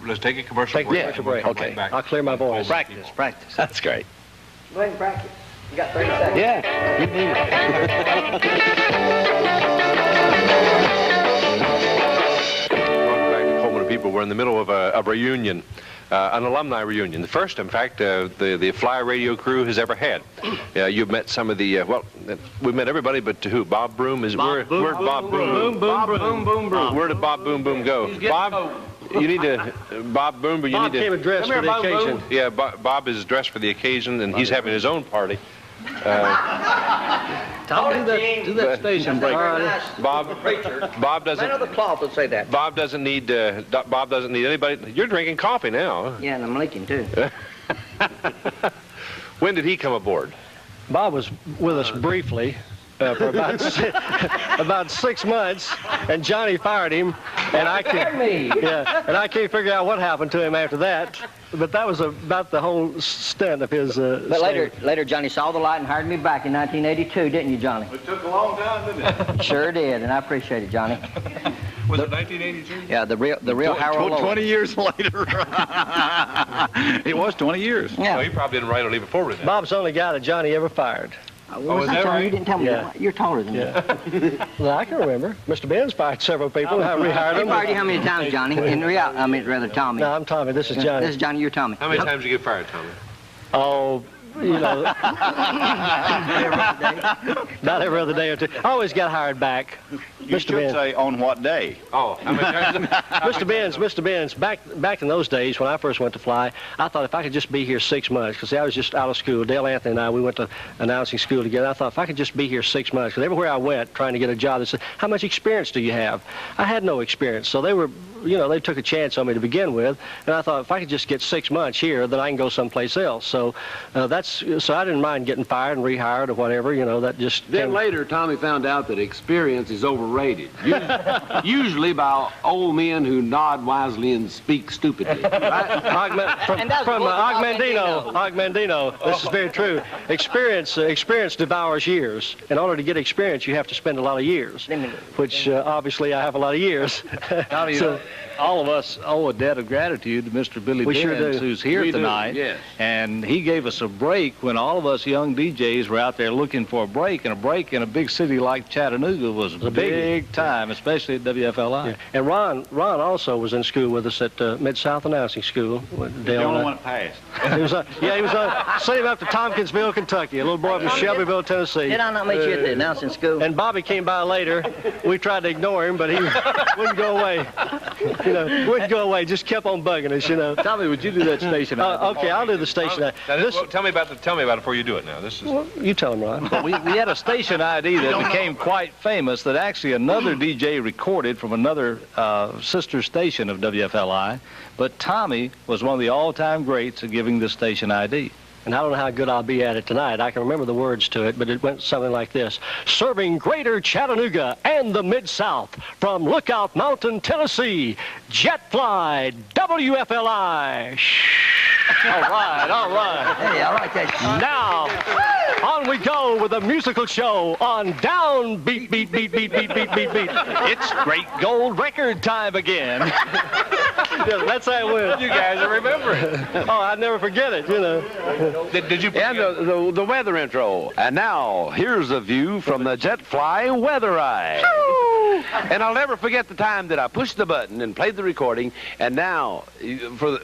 let's take a commercial break. commercial break. We'll come Okay. right back. I'll clear my voice. Practice. That's great. Go ahead and practice. You got 30 seconds. Yeah. You Welcome back to Coleman and People. We're in the middle of a reunion, an alumni reunion. The first, in fact, the Fly Radio crew has ever had. You've met some of the, we've met everybody but who? Bob Broom? Where'd Bob Broom? Where did Bob Boom Boom go? Bob, you need to, Bob Boom, but you Bob need came to. dressed for the occasion. Yeah, Bob is dressed for the occasion, and he's having his own party. Tom, do that station break. Bob doesn't. Man of the cloth would say that. Bob doesn't need anybody. You're drinking coffee now. Yeah, and I'm leaking too. When did he come aboard? Bob was with us briefly for about 6 months, and Johnny fired him, and I can't figure out what happened to him after that. But that was about the whole stint of his. But later, Johnny saw the light and hired me back in 1982, didn't you, Johnny? It took a long time, didn't it? Sure did, and I appreciate it, Johnny. Was it 1982? Yeah, the real Harold Lloyd. 20 years later. It was 20 years. Yeah. Well, he probably didn't write on even before with that. Bob's the only guy that Johnny ever fired. Well, is that Johnny, right? You didn't tell me. Yeah. You're taller than me. Well, I can remember. Mr. Benz fired several people. I rehired He them. fired you how many times, Johnny? In reality, I mean, rather, Tommy. No, I'm Tommy. This is Johnny. This is Johnny, you're Tommy. How many times did you get fired, Tommy? Oh, you know, not every other day or two. I always got hired back. You Mr. should Benz. say on what day. Oh, how many times? Mr. Benz, back in those days when I first went to fly, I thought if I could just be here 6 months, because I was just out of school. Dale Anthony and I, we went to announcing school together. I thought if I could just be here 6 months, because everywhere I went trying to get a job, they said, how much experience do you have? I had no experience, so they were, you know, they took a chance on me to begin with, and I thought if I could just get 6 months here, then I can go someplace else. So that's so I didn't mind getting fired and rehired or whatever. You know, that just. Then later, Tommy found out that experience is overrated. Usually by old men who nod wisely and speak stupidly. Right? From Augmendino. This is very true. Experience devours years. In order to get experience, you have to spend a lot of years, which obviously I have a lot of years. Tommy, so, all of us owe a debt of gratitude to Mr. Billy We Benz, sure do. who's here tonight. Yes. And he gave us a break when all of us young DJs were out there looking for a break, and a break in a big city like Chattanooga was a big time, especially at WFLI. Yeah. And Ron also was in school with us at Mid-South Announcing School. The only one that passed. He was sent him up to Tompkinsville, Kentucky, a little boy from Shelbyville, Tennessee. Did I not meet you at the announcing school? And Bobby came by later. We tried to ignore him, but he wouldn't go away. You know, wouldn't go away. Just kept on bugging us. You know. Tommy, would you do that station? Okay, I'll do the station. Tell me about it before you do it. Now, this is. Well, you tell him, Ron. we had a station ID that became quite famous that actually another DJ recorded from another sister station of WFLI, but Tommy was one of the all-time greats at giving this station ID. And I don't know how good I'll be at it tonight. I can remember the words to it, but it went something like this. Serving Greater Chattanooga and the Mid-South from Lookout Mountain, Tennessee, Jetfly, WFLI. All right. Hey, I like that. Now, on we go with a musical show on Down Beat, Beat, Beat, Beat, Beat, Beat, Beat, Beat. It's Great Gold Record time again. Yeah, that's how it went. You guys are remembering. Oh, I'd never forget it, you know. Did you? And the weather intro. And now, here's a view from the Jetfly Weather Eye. And I'll never forget the time that I pushed the button and played the recording, and now for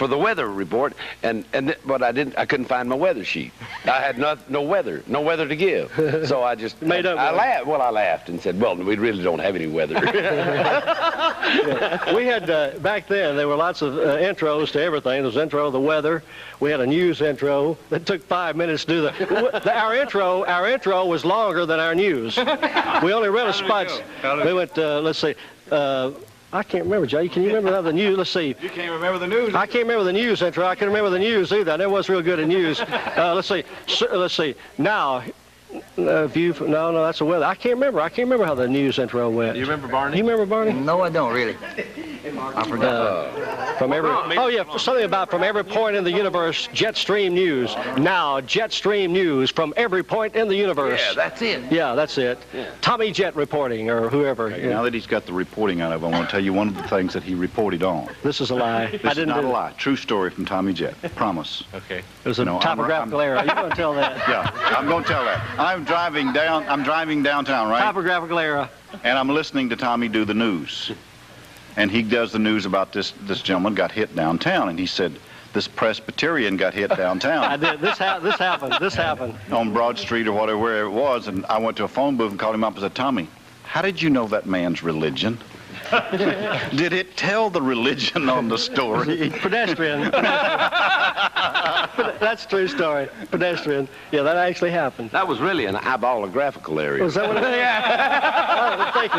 the weather report, but I couldn't find my weather sheet. I had no weather to give. So I just made up. I laughed and said, well, we really don't have any weather. Yeah. We had back then there were lots of intros to everything. There was intro of the weather. We had a news intro that took 5 minutes to do our intro was longer than our news. We only read a spots. We went let's see. I can't remember, Jay. Can you remember the news? Let's see. You can't remember the news. I can't remember the news intro. I can't remember the news either. I never was real good at news. Let's see. Now, no, that's the weather. I can't remember how the news intro went. Do you remember Barney? You remember Barney? No, I don't really. I forgot. Something about from every point in the universe, Jetstream News. Now, Jetstream News from every point in the universe. Yeah, that's it. Yeah, that's it. Yeah. Tommy Jet reporting, or whoever. Hey, now that he's got the reporting out of it, I want to tell you one of the things that he reported on. This is a lie. This is not a lie. True story from Tommy Jet. Promise. Okay. It was a topographical error. You're going to tell that. Yeah, I'm going to tell that. I'm driving downtown, right? Topographical error. And I'm listening to Tommy do the news. And he does the news about this gentleman got hit downtown, and he said, this Presbyterian got hit downtown. I did. This happened. On Broad Street or whatever it was, and I went to a phone booth and called him up and said, Tommy, how did you know that man's religion? Did it tell the religion on the story? Pedestrian. That's a true story. Pedestrian. Yeah, that actually happened. That was really an eyeballographical area. Was that what it was? Yeah. Oh, thank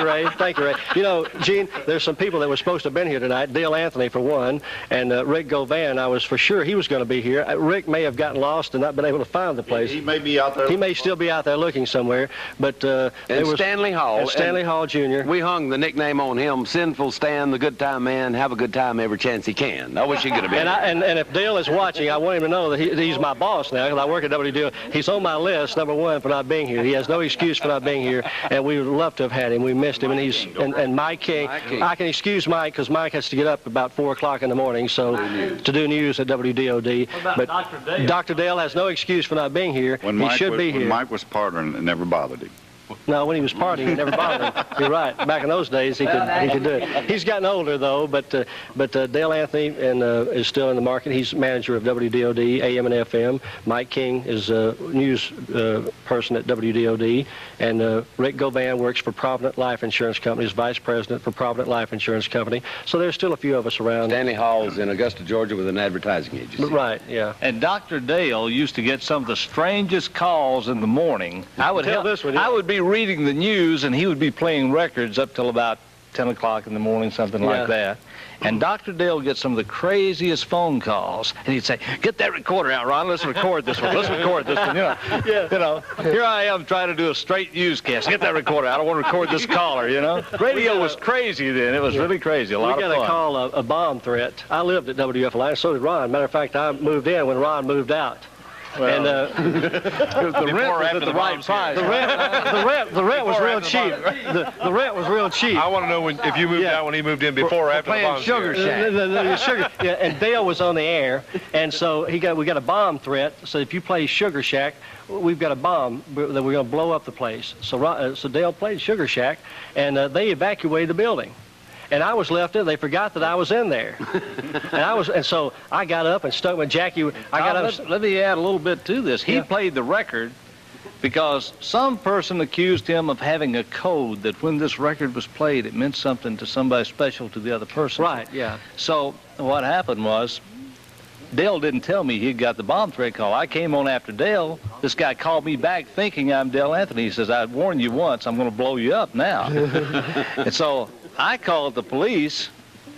you, Ray. You know, Gene, there's some people that were supposed to have been here tonight. Dale Anthony, for one, and Rick Govan. I was for sure he was going to be here. Rick may have gotten lost and not been able to find the place. He may be out there. He may still be out there looking somewhere. But and Stanley Hall. And Stanley Hall Jr. We hung the nickname on him, Sinful Stan, the good time man, have a good time every chance he can. I wish he could have been. And if Dale is watching, I want him to know that he's my boss now, because I work at WDO. He's on my list, number one, for not being here. He has no excuse for not being here, and we would love to have had him. We missed him, and Mike King. I can excuse Mike, because Mike has to get up about 4 o'clock in the morning, so to do news at WDOD. But Dr. Dale has no excuse for not being here. He should be here. When Mike was partnering, it never bothered him. No, when he was partying, it never bothered him. You're right. Back in those days, he could do it. He's gotten older, though, but Dale Anthony is still in the market. He's manager of WDOD, AM and FM. Mike King is a news person at WDOD. And Rick Govan works for Provident Life Insurance Company, is vice president for Provident Life Insurance Company. So there's still a few of us around. Stanley Hall's in Augusta, Georgia, with an advertising agency. Right, yeah. And Dr. Dale used to get some of the strangest calls in the morning. I would be reading the news, and he would be playing records up till about 10 o'clock in the morning, something like that. And Dr. Dale gets some of the craziest phone calls, and he'd say, "Get that recorder out, Ron. Let's record this one. Let's record this one." Here I am trying to do a straight newscast. Get that recorder out. I don't want to record this caller. Radio was crazy then. It was really crazy. A lot of fun. We got a call, a bomb threat. I lived at WFLI, so did Ron. Matter of fact, I moved in when Ron moved out. Well, and the rent was at the right price. The rent was real cheap. The rent was real cheap. I want to know if you moved out when he moved in, before or after the bomb. Sugar Shack. And Dale was on the air, and so we got a bomb threat. So if you play Sugar Shack, we've got a bomb that we're going to blow up the place. So Dale played Sugar Shack, and they evacuated the building. And I was left in. They forgot that I was in there, and so I got up and stuck with Jackie. Let me add a little bit to this. He played the record because some person accused him of having a code that when this record was played, it meant something to somebody special to the other person. Right. Yeah. So what happened was, Dale didn't tell me he'd got the bomb threat call. I came on after Dale. This guy called me back thinking I'm Dale Anthony. He says, "I warned you once. I'm going to blow you up now." And so I called the police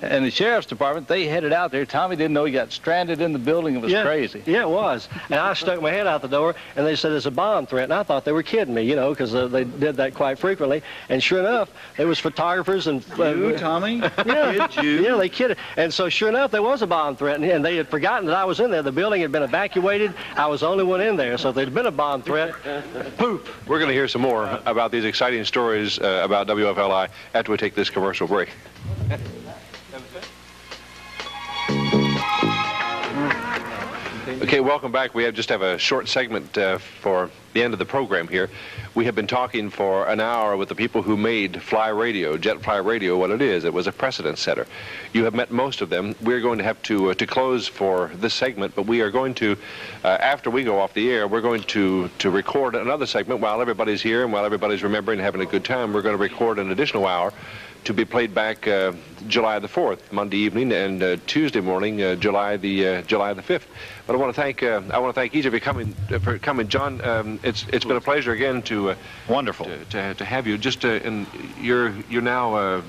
and the sheriff's department. They headed out there. Tommy didn't know he got stranded in the building. It was crazy. Yeah, it was. And I stuck my head out the door, and they said there's a bomb threat. And I thought they were kidding me, because they did that quite frequently. And sure enough, there was photographers and... You, Tommy? Yeah. Yeah, they kidded. And so sure enough, there was a bomb threat, and they had forgotten that I was in there. The building had been evacuated. I was the only one in there. So if there'd been a bomb threat, poop. We're going to hear some more about these exciting stories about WFLI after we take this commercial break. Okay, welcome back. We just have a short segment for the end of the program here. We have been talking for an hour with the people who made Fly Radio, Jet Fly Radio, what it is. It was a precedent setter. You have met most of them. We're going to have to close for this segment, but we are going to, after we go off the air, we're going to record another segment while everybody's here and while everybody's remembering and having a good time. We're going to record an additional hour to be played back July the 4th, Monday evening, and Tuesday morning, July the 5th. But I want to thank each of you for coming. John, it's been a pleasure again to wonderful to have you. And you're now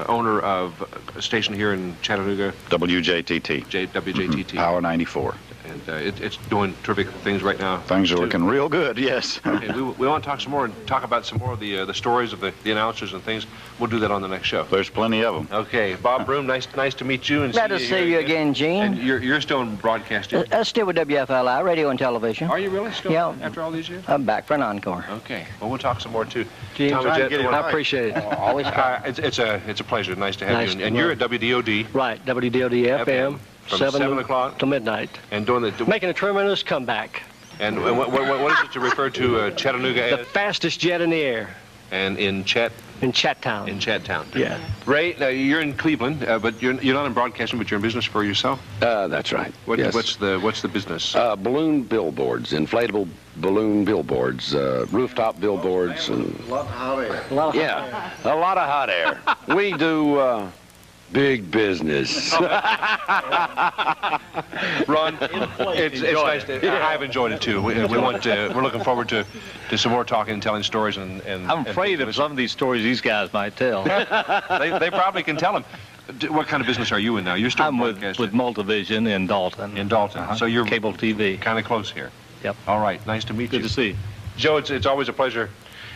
owner of a station here in Chattanooga. WJTT. WJTT. Power 94. And it's doing terrific things right now. Things are looking real good, yes. Okay, we want to talk some more and talk about some more of the stories of the announcers and things. We'll do that on the next show. There's plenty of them. Okay, Bob Broom, nice to meet you. And Glad to see you again, Gene. And you're still in broadcasting? Still with WFLI, radio and television. Are you really still? Yeah. After all these years? I'm back for an encore. Okay. Well, we'll talk some more too. Gene, I appreciate it. Always. It's a pleasure. Nice to have you. And you're at WDOD. Right, WDOD FM. From 7 o'clock to midnight. And doing making a tremendous comeback. And what is it to refer to Chattanooga as? The fastest jet in the air. And in Chattown. In Chattown. Yeah. Ray, now you're in Cleveland, but you're not in broadcasting, but you're in business for yourself. That's right. Yes. What's the business? Balloon billboards, inflatable balloon billboards, rooftop billboards, and a lot of hot air. A lot of hot air. We do big business. Ron, it's nice to. I've enjoyed it too. We're looking forward to some more talking and telling stories and I'm afraid of some of these stories these guys might tell. They probably can tell them. What kind of business are you in now? You're still I'm with Multivision in Dalton. In Dalton. So you're cable TV. Kind of close here. Yep. All right. Nice to meet you. Good to see you. Joe, it's always a pleasure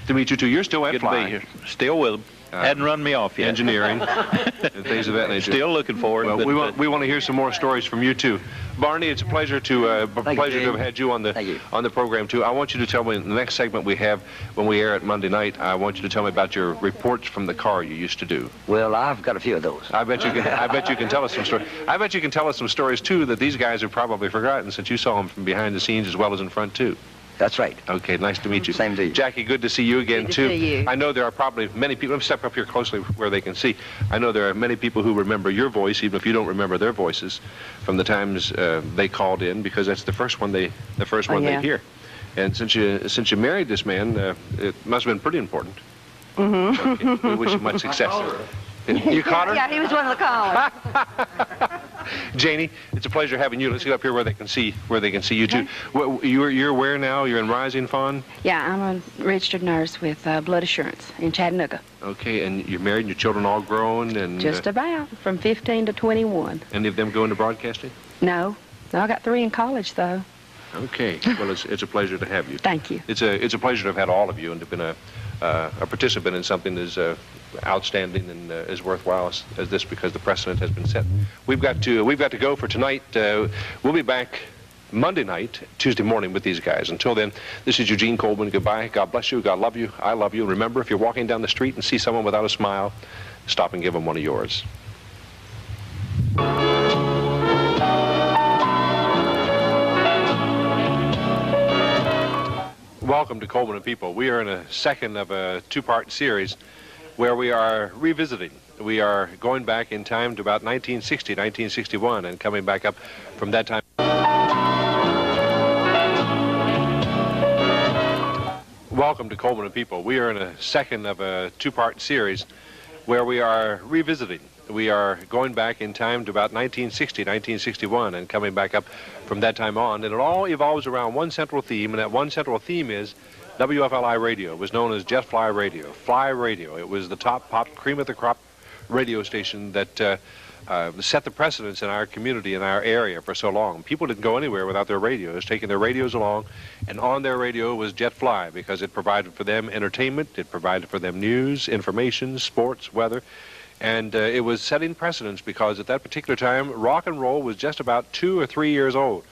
to meet you too. You're still at Fly. Good to be here. Still with them. Hadn't run me off yet. Engineering and things of that nature. Still looking for it. Well, we want to hear some more stories from you too. Barney, it's a pleasure to have had you on the program too. I want you to tell me in the next segment we have when we air it Monday night. I want you to tell me about your reports from the car you used to do. Well, I've got a few of those. I bet you can tell us some stories. I bet you can tell us some stories too that these guys have probably forgotten since you saw them from behind the scenes as well as in front too. That's right. Okay, nice to meet you. Same to you. Jackie, good to see you again, good too. to see you. I know there are probably many people. Let me step up here closely where they can see. I know there are many people who remember your voice, even if you don't remember their voices, from the times they called in, because that's the first one they hear. And since you married this man, it must have been pretty important. Mm-hmm. Okay. We wish you much success. You caught her? Yeah, he was one of the callers. Janie, it's a pleasure having you. Let's get up here where they can see you too. You're where now? You're in Rising Fawn? Yeah, I'm a registered nurse with Blood Assurance in Chattanooga. Okay, and you're married and your children all grown? And Just about, from 15 to 21. Any of them go into broadcasting? No, I got 3 in college, though. Okay, well, it's a pleasure to have you. Thank you. It's a pleasure to have had all of you and to have been a participant in something as outstanding and as worthwhile as this, because the precedent has been set. We've got to go for tonight. We'll be back Monday night, Tuesday morning with these guys. Until then, this is Eugene Coleman. Goodbye. God bless you. God love you. I love you. And remember, if you're walking down the street and see someone without a smile, stop and give them one of yours. Welcome to Coleman and People. We are in a second of a 2-part series where we are revisiting. We are going back in time to about 1960, 1961, and coming back up from that time. Welcome to Coleman and People. We are in a second of a 2-part series where we are revisiting. We are going back in time to about 1960, 1961, and coming back up from that time on. And it all evolves around one central theme, and that one central theme is WFLI Radio. It was known as Jet Fly Radio. Fly Radio. It was the top pop, cream of the crop radio station that set the precedence in our community, in our area for so long. People didn't go anywhere without their radios, taking their radios along, and on their radio was Jet Fly, because it provided for them entertainment, it provided for them news, information, sports, weather. And it was setting precedents because at that particular time, rock and roll was just about 2 or 3 years old.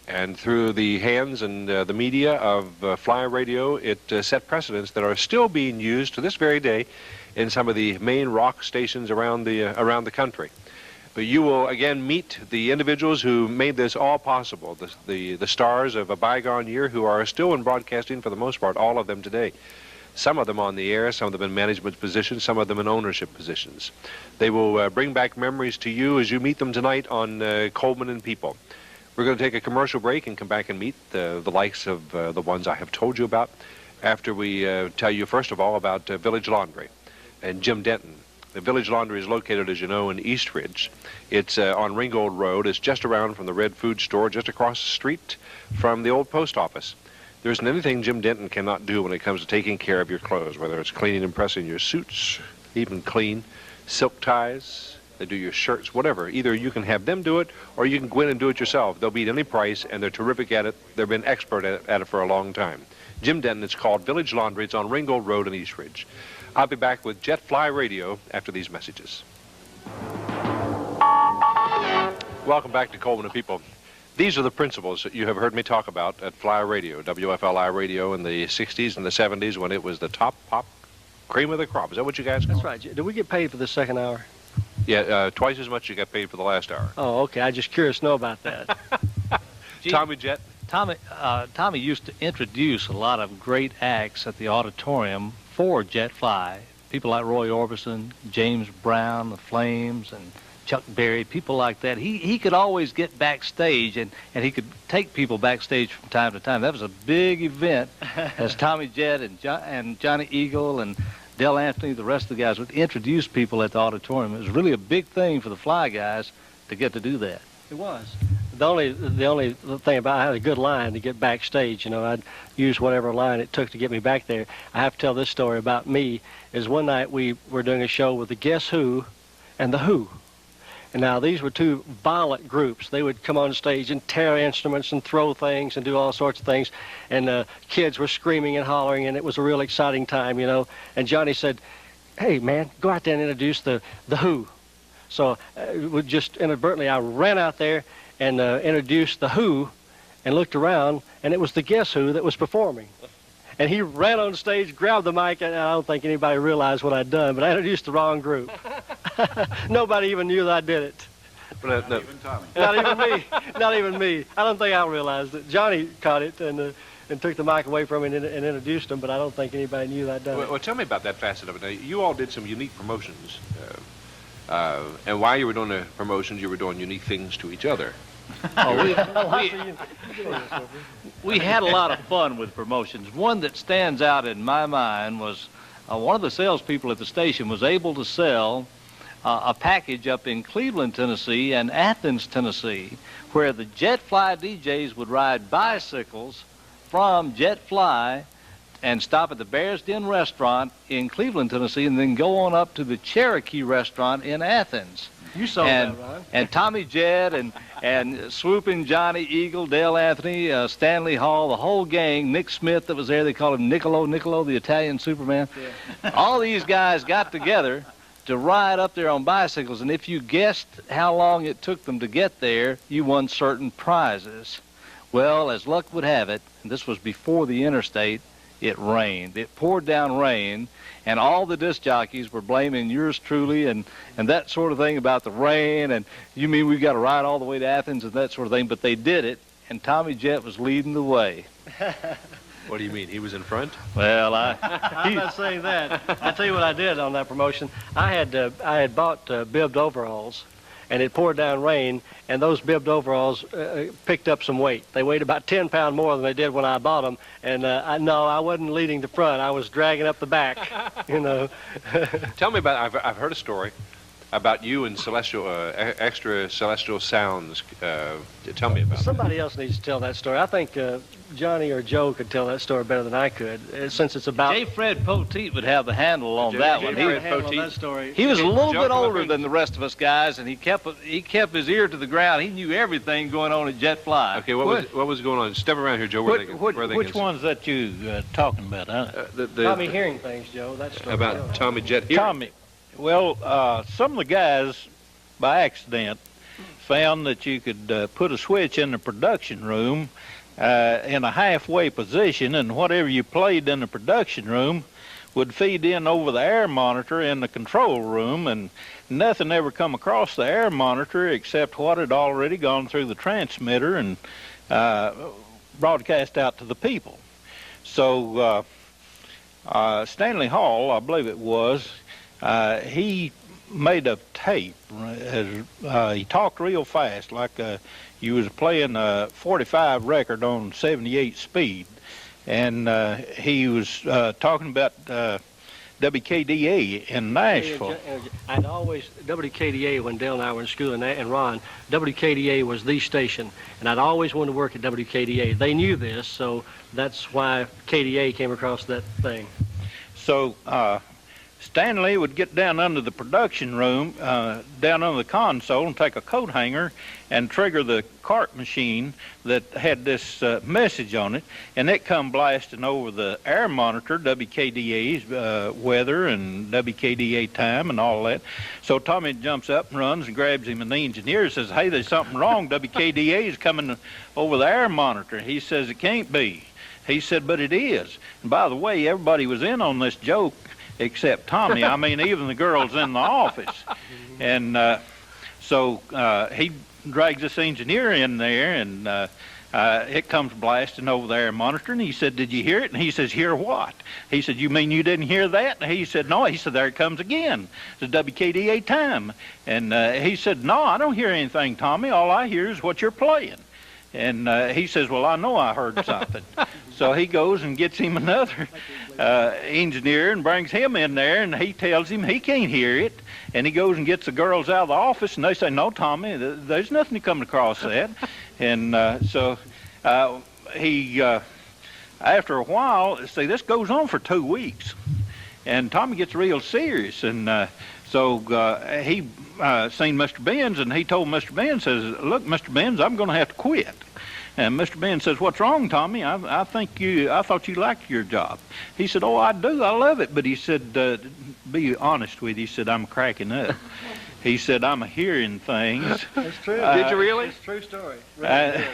And through the hands and the media of Fly Radio, it set precedents that are still being used to this very day in some of the main rock stations around the country. But you will again meet the individuals who made this all possible, the stars of a bygone year who are still in broadcasting for the most part, all of them today. Some of them on the air, some of them in management positions, some of them in ownership positions. They will bring back memories to you as you meet them tonight on Coleman and People. We're going to take a commercial break and come back and meet the likes of the ones I have told you about after we tell you, first of all, about Village Laundry and Jim Denton. The Village Laundry is located, as you know, in East Ridge. It's on Ringgold Road. It's just around from the Red Food Store, just across the street from the old post office. There isn't anything Jim Denton cannot do when it comes to taking care of your clothes, whether it's cleaning and pressing your suits, even clean silk ties. They do your shirts, whatever. Either you can have them do it, or you can go in and do it yourself. They'll beat any price, and they're terrific at it. They've been expert at it for a long time. Jim Denton, it's called Village Laundry. It's on Ringgold Road in East Ridge. I'll be back with Jet Fly Radio after these messages. Welcome back to Coleman and People. These are the principles that you have heard me talk about at Fly Radio, WFLI Radio in the 60s and the 70s when it was the top pop, cream of the crop. Is that what you guys call it? That's right. Did we get paid for the second hour? Yeah, twice as much you got paid for the last hour. Oh, okay. I'm just curious to know about that. Tommy Jet? Tommy used to introduce a lot of great acts at the auditorium for Jet Fly. People like Roy Orbison, James Brown, the Flames, and Chuck Berry, people like that. He could always get backstage, and he could take people backstage from time to time. That was a big event as Tommy Jett and Johnny Eagle and Del Anthony, the rest of the guys would introduce people at the auditorium. It was really a big thing for the Fly guys to get to do that. It was. The only thing about I had a good line to get backstage. You know, I'd use whatever line it took to get me back there. I have to tell this story about me. Is one night we were doing a show with the Guess Who and the Who. And now these were two violent groups. They would come on stage and tear instruments and throw things and do all sorts of things. And kids were screaming and hollering, and it was a real exciting time, you know. And Johnny said, "Hey, man, go out there and introduce the Who." So just inadvertently, I ran out there and introduced the Who and looked around, and it was the Guess Who that was performing. And he ran on stage, grabbed the mic, and I don't think anybody realized what I'd done, but I introduced the wrong group. Nobody even knew that I did it. Not even Tommy. Not even me. Not even me. I don't think I realized it. Johnny caught it and took the mic away from me and introduced him, but I don't think anybody knew that I'd done it. Well, tell me about that facet of it. Now, you all did some unique promotions. And while you were doing the promotions, you were doing unique things to each other. We had a lot of fun with promotions. One that stands out in my mind was one of the salespeople at the station was able to sell a package up in Cleveland, Tennessee, and Athens, Tennessee, where the Jet-Fly DJs would ride bicycles from Jet-Fly and stop at the Bear's Den restaurant in Cleveland, Tennessee, and then go on up to the Cherokee restaurant in Athens. You saw that, Ron. And Tommy Jett and Swooping Johnny Eagle, Dale Anthony, Stanley Hall, the whole gang, Nick Smith that was there, they called him Niccolo, the Italian Superman. Yeah. All these guys got together to ride up there on bicycles, and if you guessed how long it took them to get there, you won certain prizes. Well, as luck would have it, and this was before the interstate, it rained. It poured down rain, and all the disc jockeys were blaming yours truly and that sort of thing about the rain, and you mean we've got to ride all the way to Athens and that sort of thing, but they did it, and Tommy Jett was leading the way. What do you mean? He was in front? Well, I'm not saying that. I'll tell you what I did on that promotion. I had bought bibbed overalls, and it poured down rain, and those bibbed overalls picked up some weight. They weighed about 10 pounds more than they did when I bought them, and I wasn't leading the front. I was dragging up the back, you know. Tell me about, I've heard a story about you and celestial, extra celestial sounds. Tell me about Somebody else needs to tell that story. I think Johnny or Joe could tell that story better than I could, since it's about... J. Fred Poteet would have the handle on that one. He was a little bit older than the rest of us guys, and he kept his ear to the ground. He knew everything going on at Jet Fly. Okay, what was going on? Step around here, Joe. Which one's that you talking about? Tommy hearing things, Joe. That's about Tommy Jett hearing. Tommy. Well, some of the guys, by accident, found that you could put a switch in the production room in a halfway position, and whatever you played in the production room would feed in over the air monitor in the control room, and nothing ever come across the air monitor except what had already gone through the transmitter and broadcast out to the people. So Stanley Hall, I believe it was, he made a tape. He talked real fast, like you was playing a 45 record on 78 speed, and he was talking about WKDA in Nashville. I'd always, WKDA, when Dale and I were in school, and Ron, WKDA was the station, and I'd always wanted to work at WKDA. They knew this, so that's why KDA came across that thing. So Stanley would get down under the production room, down under the console, and take a coat hanger and trigger the cart machine that had this message on it, and it come blasting over the air monitor, WKDA's weather and WKDA time and all that. So Tommy jumps up and runs and grabs him, and the engineer says, "Hey, there's something wrong. WKDA is coming over the air monitor." He says, "It can't be." He said, "But it is." And by the way, everybody was in on this joke except Tommy. I mean, even the girls in the office. And so he drags this engineer in there, and it comes blasting over the air monitor, and he said, "Did you hear it?" And he says, "Hear what?" He said, "You mean you didn't hear that?" And he said, "No." He said, "There it comes again. It's WKDA time." And he said, "No, I don't hear anything, Tommy. All I hear is what you're playing." And he says, "Well, I know I heard something." So he goes and gets him another engineer and brings him in there, and he tells him he can't hear it. And he goes and gets the girls out of the office, and they say, "No, Tommy, there's nothing coming across that." And so he, after a while, see, this goes on for 2 weeks. And Tommy gets real serious, and so he seen Mr. Benz, and he told Mr. Benz, says, "Look, Mr. Benz, I'm going to have to quit." And Mr. Benz says, "What's wrong, Tommy? I thought you liked your job." He said, "Oh, I do. I love it." But he said, "Be honest with you," he said, "I'm cracking up." He said, "I'm hearing things." That's true. Did you really? It's a true story. Really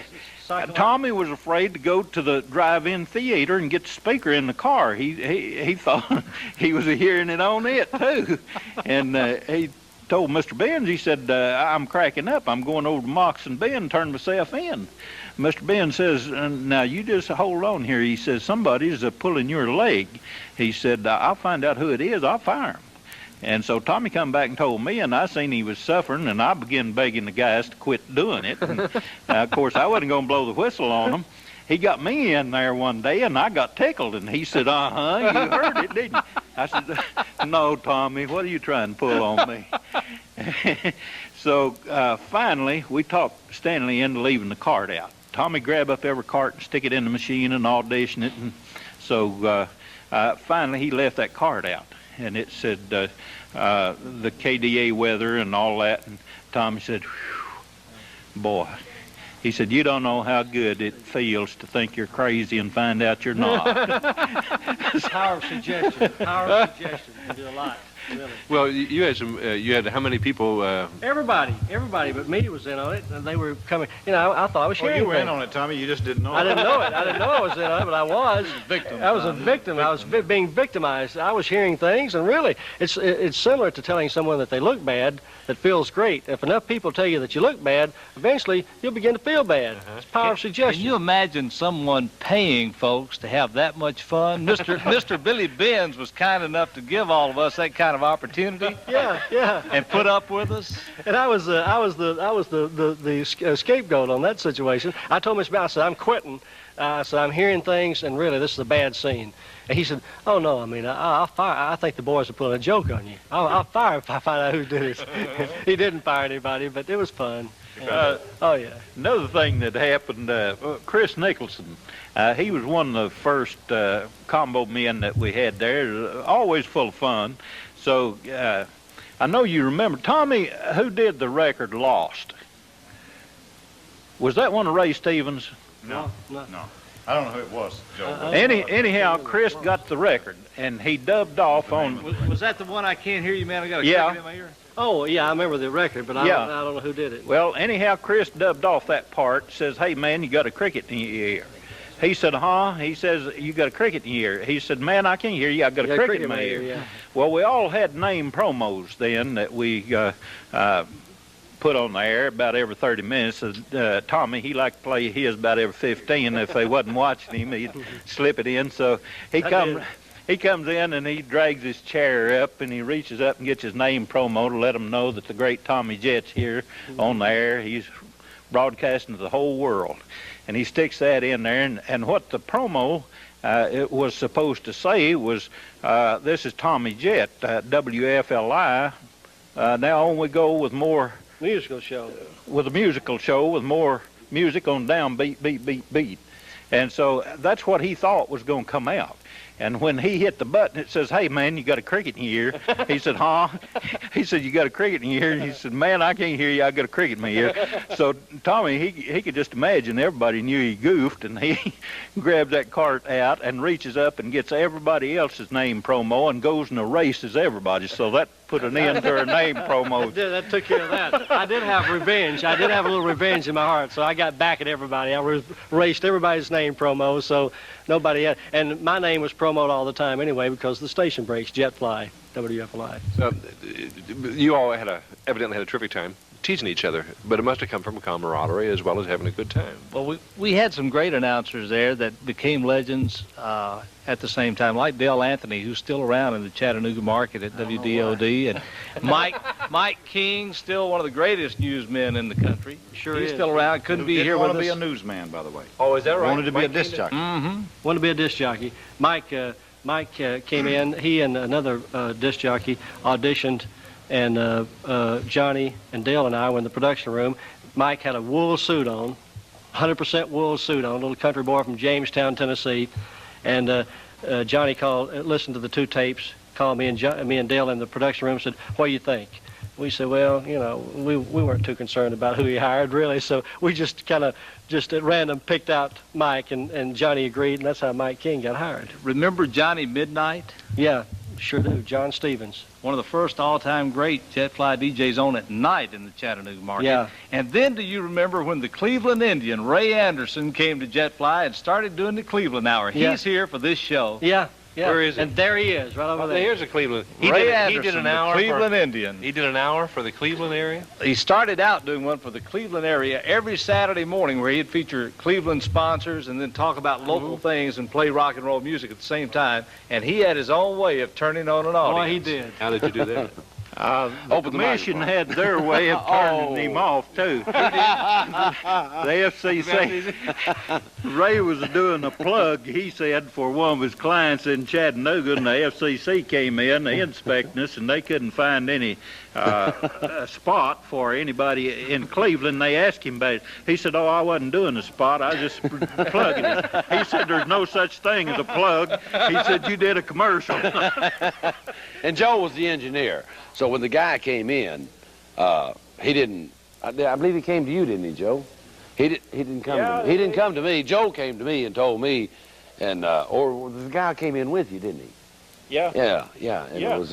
Tommy was afraid to go to the drive-in theater and get the speaker in the car. He thought he was hearing it on it too. And he told Mr. Benz, he said, "I'm cracking up. I'm going over to Moxon Bend and turn myself in." Mr. Benz says, "Now you just hold on here." He says, "Somebody's pulling your leg." He said, "I'll find out who it is. I'll fire him." And so Tommy come back and told me, and I seen he was suffering, and I began begging the guys to quit doing it. And, of course, I wasn't going to blow the whistle on them. He got me in there one day, and I got tickled, and he said, "Uh-huh, you heard it, didn't you?" I said, "No, Tommy, what are you trying to pull on me?" So finally, we talked Stanley into leaving the cart out. Tommy grabbed up every cart and stick it in the machine and audition it. And so finally, he left that cart out. And it said the KDA weather and all that. And Tommy said, boy, he said, you don't know how good it feels to think you're crazy and find out you're not. Power of suggestion. Power of suggestion can do a lot. Really. Well, you had some. You had how many people? Everybody but me was in on it, and they were coming. You know, I thought I was hearing. Well, you were in things. on it, Tommy. You just didn't know. I didn't know it. I didn't know I was in on it, but I was. Victim. I was a victim. I was being victimized. I was hearing things, and really, it's similar to telling someone that they look bad. That feels great. If enough people tell you that you look bad, eventually you'll begin to feel bad. It's power of suggestion. Can you imagine someone paying folks to have that much fun? Mr. Billy Benz was kind enough to give all of us that kind of opportunity. Yeah. And put up with us. And I was the scapegoat on that situation. I told Miss Brown, I said, I'm quitting. So I'm hearing things, and really, this is a bad scene. And he said, oh, no, I mean, I'll fire. I think the boys are pulling a joke on you. I'll fire if I find out who did it. He didn't fire anybody, but it was fun. Oh, yeah. Another thing that happened, Chris Nicholson, he was one of the first combo men that we had there, always full of fun. So I know you remember, Tommy, who did the record Lost? Was that one of Ray Stevens? No. I don't know who it was, Joe. Anyhow, Chris got the record, and he dubbed off on... Was that the one, I Can't Hear You, Man, I Got a Cricket in My Ear? Oh, yeah, I remember the record, but I don't know who did it. Well, anyhow, Chris dubbed off that part, says, hey, man, you got a cricket in your ear. He said, huh? He says, you got a cricket in your ear. He said, man, I can't hear you. I got a cricket in my ear. Yeah. Well, we all had name promos then that we put on the air about every 30 minutes. Tommy, he liked to play his about every 15. If they wasn't watching him, he'd slip it in. So he comes in and he drags his chair up and he reaches up and gets his name promo to let them know that the great Tommy Jett's here on the air. He's broadcasting to the whole world. And he sticks that in there. And what the promo it was supposed to say was, this is Tommy Jett, WFLI. Now on we go with more... Musical show. With a musical show with more music on down beat, beat, beat, beat. And so that's what he thought was going to come out. And when he hit the button, it says, hey, man, you got a cricket in your ear. He said, huh? He said, you got a cricket in your ear? And he said, man, I can't hear you. I got a cricket in my ear. So Tommy, he could just imagine everybody knew he goofed, and he grabs that cart out and reaches up and gets everybody else's name promo and goes and erases everybody. So that put an end to her name promo. That took care of that. I did have revenge. I did have a little revenge in my heart, so I got back at everybody. I erased everybody's name promo, so nobody had. And my name was promoted all the time anyway because the station breaks, JetFly, WFLI. You all evidently had a terrific time teasing each other, but it must have come from camaraderie as well as having a good time. Well, we had some great announcers there that became legends at the same time, like Dale Anthony, who's still around in the Chattanooga market at WDOD, and Mike King, still one of the greatest newsmen in the country. He's still around. Couldn't be here with us. Wanted to be a newsman, by the way. Oh, is that right? Wanted to be a disc jockey. Mm-hmm. Wanted to be a disc jockey. Mike came in. He and another disc jockey auditioned, and Johnny and Dale and I were in the production room. Mike had a wool suit on, 100% wool suit on, a little country boy from Jamestown, Tennessee. And Johnny listened to the two tapes, called me and Dale in the production room and said, what do you think? We said, well, you know, we weren't too concerned about who he hired, really, so we just kind of just at random picked out Mike, and Johnny agreed, and that's how Mike King got hired. Remember Johnny Midnight? Yeah, sure do. John Stevens. One of the first all-time great JetFly DJs on at night in the Chattanooga market. Yeah. And then do you remember when the Cleveland Indian, Ray Anderson, came to JetFly and started doing the Cleveland Hour? Yeah. He's here for this show. Yeah. Where is he? And there he is, right over there. Here's a Cleveland. Ray Anderson, he did an hour the Cleveland Indian. He did an hour for the Cleveland area? He started out doing one for the Cleveland area every Saturday morning where he'd feature Cleveland sponsors and then talk about local things and play rock and roll music at the same time. And he had his own way of turning on an audience. Oh, he did. How did you do that? The commission had their way of turning him off, too. The FCC, Ray was doing a plug, he said, for one of his clients in Chattanooga, and the FCC came in, they inspected us, and they couldn't find any spot for anybody in Cleveland. They asked him about it. He said, "Oh, I wasn't doing a spot. I was just plugging it." He said, "There's no such thing as a plug." He said, "You did a commercial." And Joe was the engineer. So when the guy came in, he didn't. I believe he came to you, didn't he, Joe? He didn't come. Yeah, to me. He didn't come to me. Joe came to me and told me, and or the guy came in with you, didn't he? Yeah. Yeah. And Yeah. it was.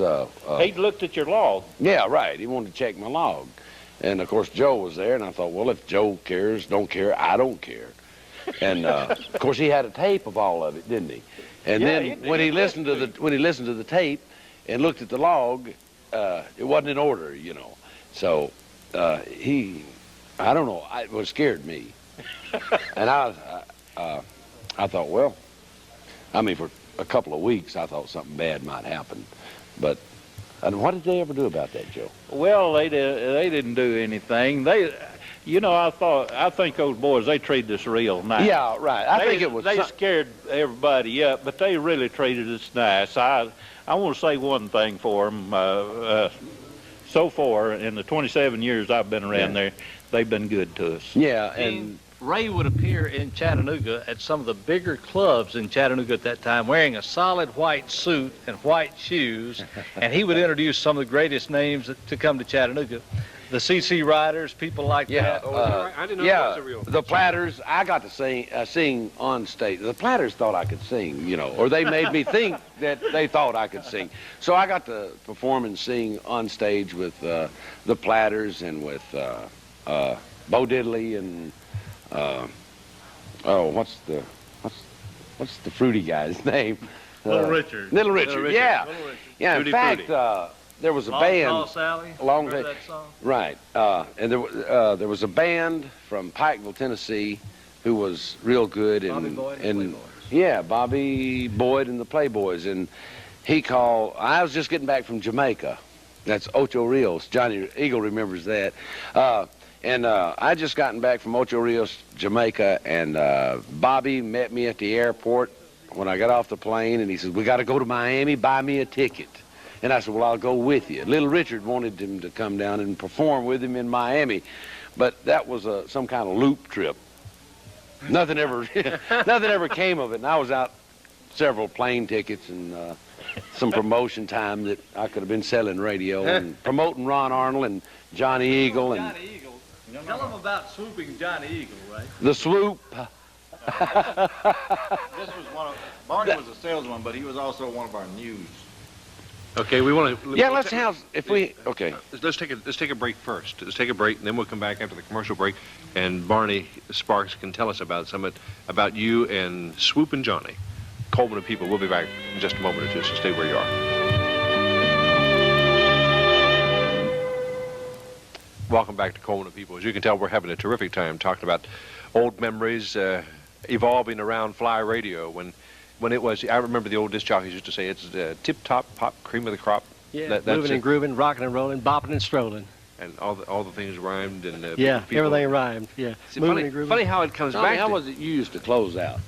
He'd looked at your log. Yeah, right. He wanted to check my log, and of course Joe was there, and I thought, well, if Joe don't care, I don't care. And of course he had a tape of all of it, didn't he? And then when he listened to the tape and looked at the log, it wasn't in order, you know. So I don't know, it scared me. And I thought, well, I mean, for a couple of weeks I thought something bad might happen. But what did they ever do about that, Joe? Well, they didn't do anything. I think those boys, they treated us real nice. Yeah, right. I think it was. They scared everybody up, but they really treated us nice. I want to say one thing for them. So far, in the 27 years I've been around there, they've been good to us. Yeah, and Ray would appear in Chattanooga at some of the bigger clubs in Chattanooga at that time wearing a solid white suit and white shoes, and he would introduce some of the greatest names to come to Chattanooga. The CC Riders, people like that. I didn't know that was a real. The Platters, I got to sing on stage. The Platters thought I could sing, you know, or they made me think that they thought I could sing. So I got to perform and sing on stage with the Platters and with Bo Diddley and what's the fruity guy's name? Little Richard. Little Richard, yeah. Little Richard. Yeah, in fact, there was a band. Tall Sally. Long Remember that song? Right. And there was a band from Pikeville, Tennessee, who was real good. Bobby Boyd and the Playboys. Yeah, Bobby Boyd and the Playboys. And he called, I was just getting back from Jamaica. That's Ocho Rios. Johnny Eagle remembers that. I just gotten back from Ocho Rios, Jamaica, and Bobby met me at the airport when I got off the plane, and he said, "We got to go to Miami, buy me a ticket." And I said, "Well, I'll go with you." Little Richard wanted him to come down and perform with him in Miami, but that was some kind of loop trip. Nothing ever came of it, and I was out several plane tickets and some promotion time that I could have been selling radio and promoting Ron Arnold and Johnny Eagle and Johnny Eagle. Tell them about swooping Johnny Eagle, right? the swoop. This was Barney was a salesman, but he was also one of our news. Okay, we want to. Yeah, let's take a break first. Let's take a break, and then we'll come back after the commercial break, and Barney Sparks can tell us about about you and Swoopin' Johnny. Coleman and people. We'll be back in just a moment or two, so stay where you are. Welcome back to Coleman and people. As you can tell, we're having a terrific time talking about old memories evolving around Fly Radio when it was. I remember the old disc jockeys used to say it's tip top pop, cream of the crop. Yeah, that's moving and grooving, rocking and rolling, bopping and strolling. And all the things rhymed and everything rhymed. Yeah, See, funny how it comes back. How was it you used to close out?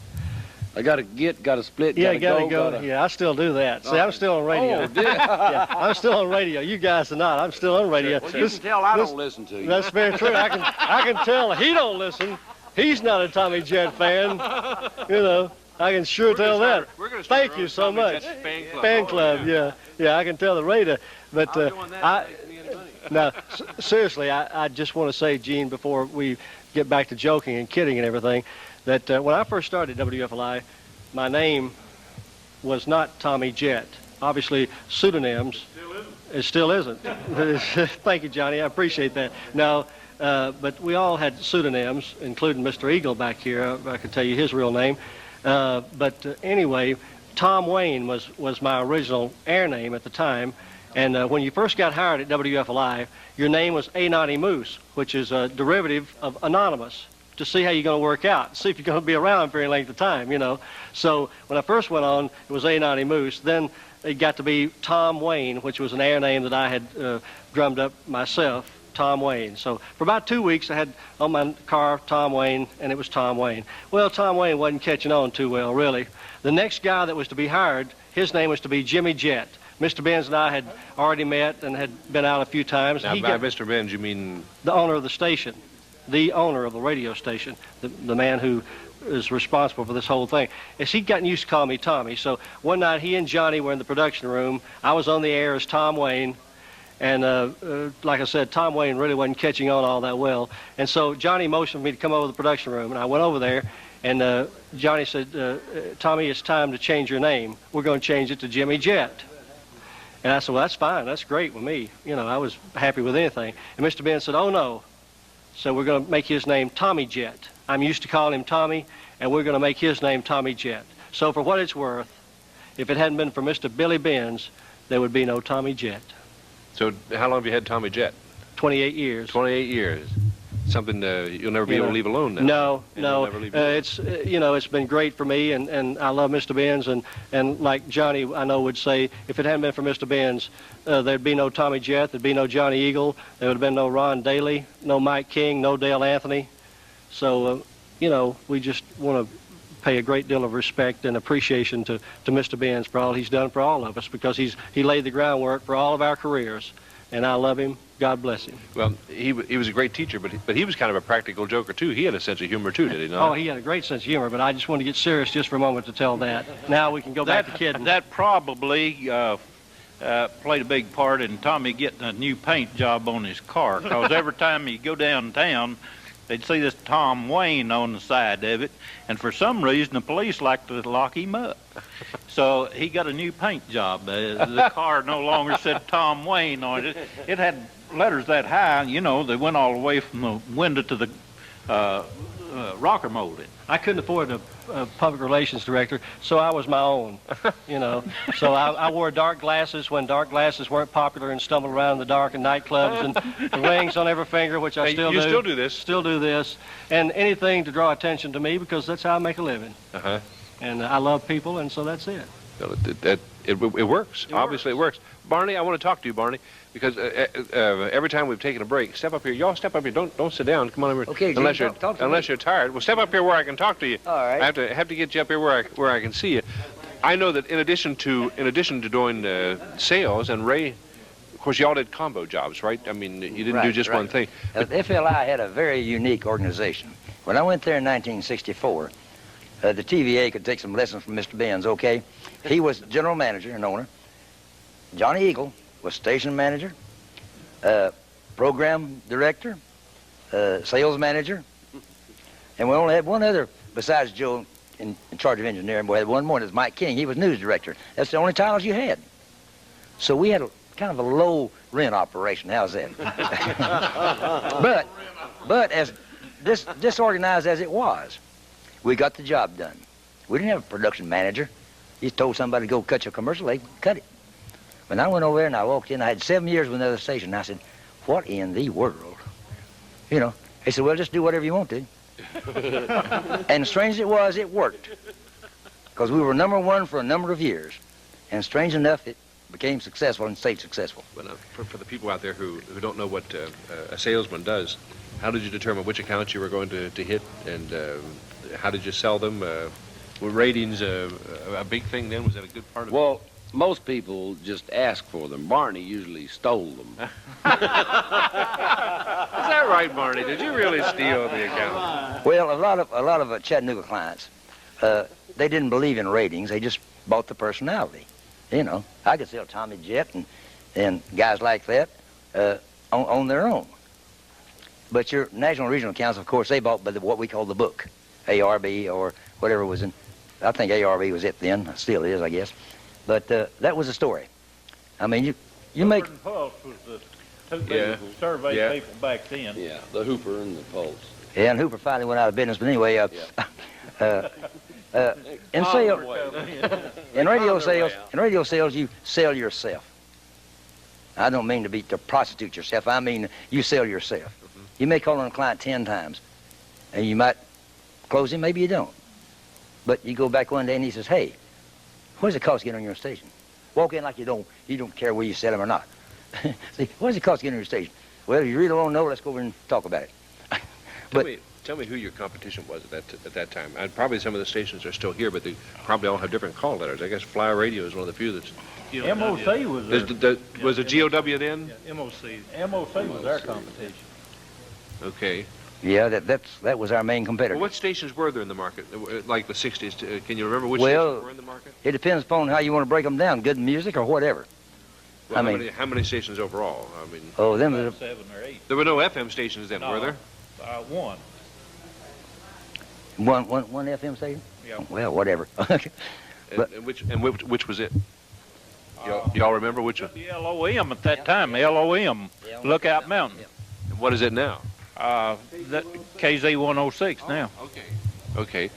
I got to split. Yeah, gotta go. Yeah, I still do that. See, I'm still on radio. Yeah, I'm still on radio. You guys are not. I'm still on radio. Well, you can tell I don't listen to you. That's very true. I can tell he don't listen. He's not a Tommy Jett fan. You know, I can sure tell that. Thank you so much. Fan club. Yeah, I can tell the radio. But now, seriously, I just want to say, Gene, before we get back to joking and kidding and everything, that when I first started WFLI, my name was not Tommy Jett. Obviously, pseudonyms. It still isn't. Thank you, Johnny. I appreciate that. No, but we all had pseudonyms, including Mr. Eagle back here. I can tell you his real name. Anyway, Tom Wayne was my original air name at the time. And when you first got hired at WFLI, your name was A Naughty Moose, which is a derivative of anonymous, to see how you're going to work out, see if you're going to be around for any length of time, you know. So when I first went on, it was A Naughty Moose. Then it got to be Tom Wayne, which was an air name that I had drummed up myself, Tom Wayne. So for about 2 weeks, I had on my car Tom Wayne, and it was Tom Wayne. Well, Tom Wayne wasn't catching on too well, really. The next guy that was to be hired, his name was to be Jimmy Jett. Mr. Benz and I had already met and had been out a few times. Now, by Mr. Benz, you mean? The owner of the station, the owner of the radio station, the man who is responsible for this whole thing. As he'd gotten used to calling me Tommy, so one night he and Johnny were in the production room. I was on the air as Tom Wayne, and like I said, Tom Wayne really wasn't catching on all that well. And so Johnny motioned me to come over to the production room, and I went over there, and Johnny said, Tommy, it's time to change your name. We're going to change it to Jimmy Jett. And I said, well, that's fine. That's great with me. You know, I was happy with anything. And Mr. Benz said, oh, no. So we're going to make his name Tommy Jett. I'm used to calling him Tommy, and we're going to make his name Tommy Jett. So for what it's worth, if it hadn't been for Mr. Billy Benz, there would be no Tommy Jett. So how long have you had Tommy Jett? 28 years. 28 years. Something you'll never be able to leave alone now. No. It's it's been great for me, and I love Mr. Benz, and like Johnny, I know, would say, if it hadn't been for Mr. Benz, there'd be no Tommy Jett, there'd be no Johnny Eagle, there would have been no Ron Daly, no Mike King, no Dale Anthony. So, we just want to pay a great deal of respect and appreciation to Mr. Benz for all he's done for all of us, because he laid the groundwork for all of our careers, and I love him. God bless him. Well, he was a great teacher, but he was kind of a practical joker, too. He had a sense of humor, too, did he not? Oh, he had a great sense of humor, but I just want to get serious just for a moment to tell that. Now we can go back to kidding. That probably played a big part in Tommy getting a new paint job on his car, because every time you go downtown, they'd see this Tom Wayne on the side of it, and for some reason the police liked to lock him up. So he got a new paint job. The car no longer said Tom Wayne on it. It had letters that high, they went all the way from the window to the rocker molding. I couldn't afford a public relations director, so I was my own, So I wore dark glasses when dark glasses weren't popular, and stumbled around in the dark in nightclubs, and rings on every finger, which I still do. You still do this? Still do this. And anything to draw attention to me, because that's how I make a living. Uh-huh. And I love people, and so that's it. Well, it works. Obviously, it works. Barney, I want to talk to you, Barney, because every time we've taken a break, step up here. Y'all step up here. Don't sit down. Come on over. Okay, Jim, unless you're tired. Well, step up here where I can talk to you. All right. I have to get you up here where I can see you. I know that in addition to doing sales, and Ray, of course, y'all did combo jobs, right? I mean, you didn't do just one thing. FLI had a very unique organization. When I went there in 1964. The TVA could take some lessons from Mr. Benz, okay? He was general manager and owner. Johnny Eagle was station manager, program director, sales manager. And we only had one other, besides Joe, in charge of engineering. We had one more, and it was Mike King. He was news director. That's the only titles you had. So we had kind of a low rent operation. How's that? but as disorganized as it was, we got the job done. We didn't have a production manager. You told somebody to go cut your commercial, they cut it. When I went over there and I walked in, I had 7 years with another station. And I said, what in the world? They said, well, just do whatever you want to. And strange as it was, it worked. Because we were #1 for a number of years. And strange enough, it became successful and stayed successful. But for the people out there who don't know what a salesman does, how did you determine which accounts you were going to hit, and how did you sell them? Were ratings a big thing then? Was that a good part of it? Well, most people just asked for them. Barney usually stole them. Is that right, Barney? Did you really steal the account? Well, a lot of Chattanooga clients, they didn't believe in ratings. They just bought the personality. I could sell Tommy Jett and guys like that on their own. But your national and regional accounts, of course, they bought by what we call the book, ARB or whatever was in. I think ARB was it then. It still is, I guess. But that was the story. I mean, you make. Hooper and Pulse was the two big survey people back then. Yeah, the Hooper and the Pulse. Yeah, and Hooper finally went out of business. But anyway, in radio sales, you sell yourself. I don't mean to prostitute yourself. I mean you sell yourself. Mm-hmm. You may call on a client 10 times, and you might close him. Maybe you don't. But you go back one day and he says, "Hey, what does it cost to get on your station?" Walk in like you don't care where you sell them or not. See, what does it cost to get into your station? Well, if you really want to know, let's go over and talk about it. Tell me who your competition was at that time. Probably some of the stations are still here, but they probably all have different call letters. I guess Fly Radio is one of the few that's... MOC was was it GOW then? Yeah, MOC was our competition. Okay. Yeah, that was our main competitor. Well, what stations were there in the market, like the 60s? Can you remember which Well, stations were in the market? It depends upon how you want to break them down, good music or whatever. Well, how many stations overall? I mean, them are 7 or 8. there were no FM stations then, were there? One. One FM station? Yeah. Well, whatever. And which was it? Y'all remember which one? The LOM at that time, LOM, Lookout Mountain. And what is it now? That KZ 106 now. Okay.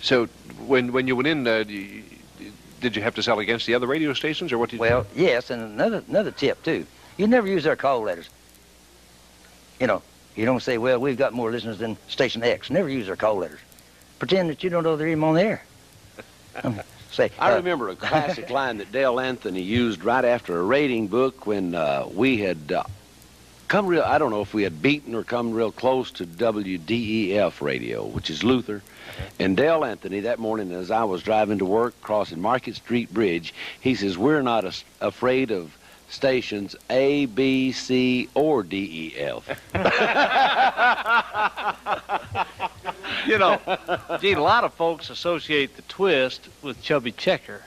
So when you went in, did you have to sell against the other radio stations, or what did you Well, do? yes, and another tip, too. You never use their call letters. You know, you don't say, well, we've got more listeners than Station X. Never use their call letters. Pretend that you don't know they're even on the air. I remember a classic line that Dale Anthony used right after a rating book when we had I don't know if we had beaten or come real close to WDEF radio, which is Luther. And Dale Anthony, that morning as I was driving to work, crossing Market Street Bridge, he says, we're not afraid of stations A, B, C, or DEF. You know, gee, a lot of folks associate the twist with Chubby Checker.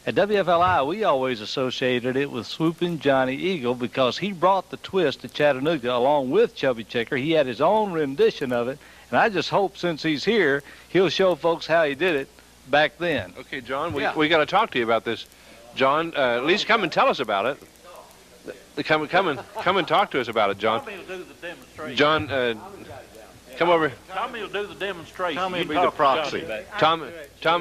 At WFLI, we always associated it with Swooping Johnny Eagle because he brought the twist to Chattanooga along with Chubby Checker. He had his own rendition of it, and I just hope since he's here, he'll show folks how he did it back then. Okay, John, we got to talk to you about this. John, at least come and tell us about it. Come and talk to us about it, John. Tommy will do the demonstration. John, come over. Tommy will do the demonstration. Tommy will be the proxy. Tommy,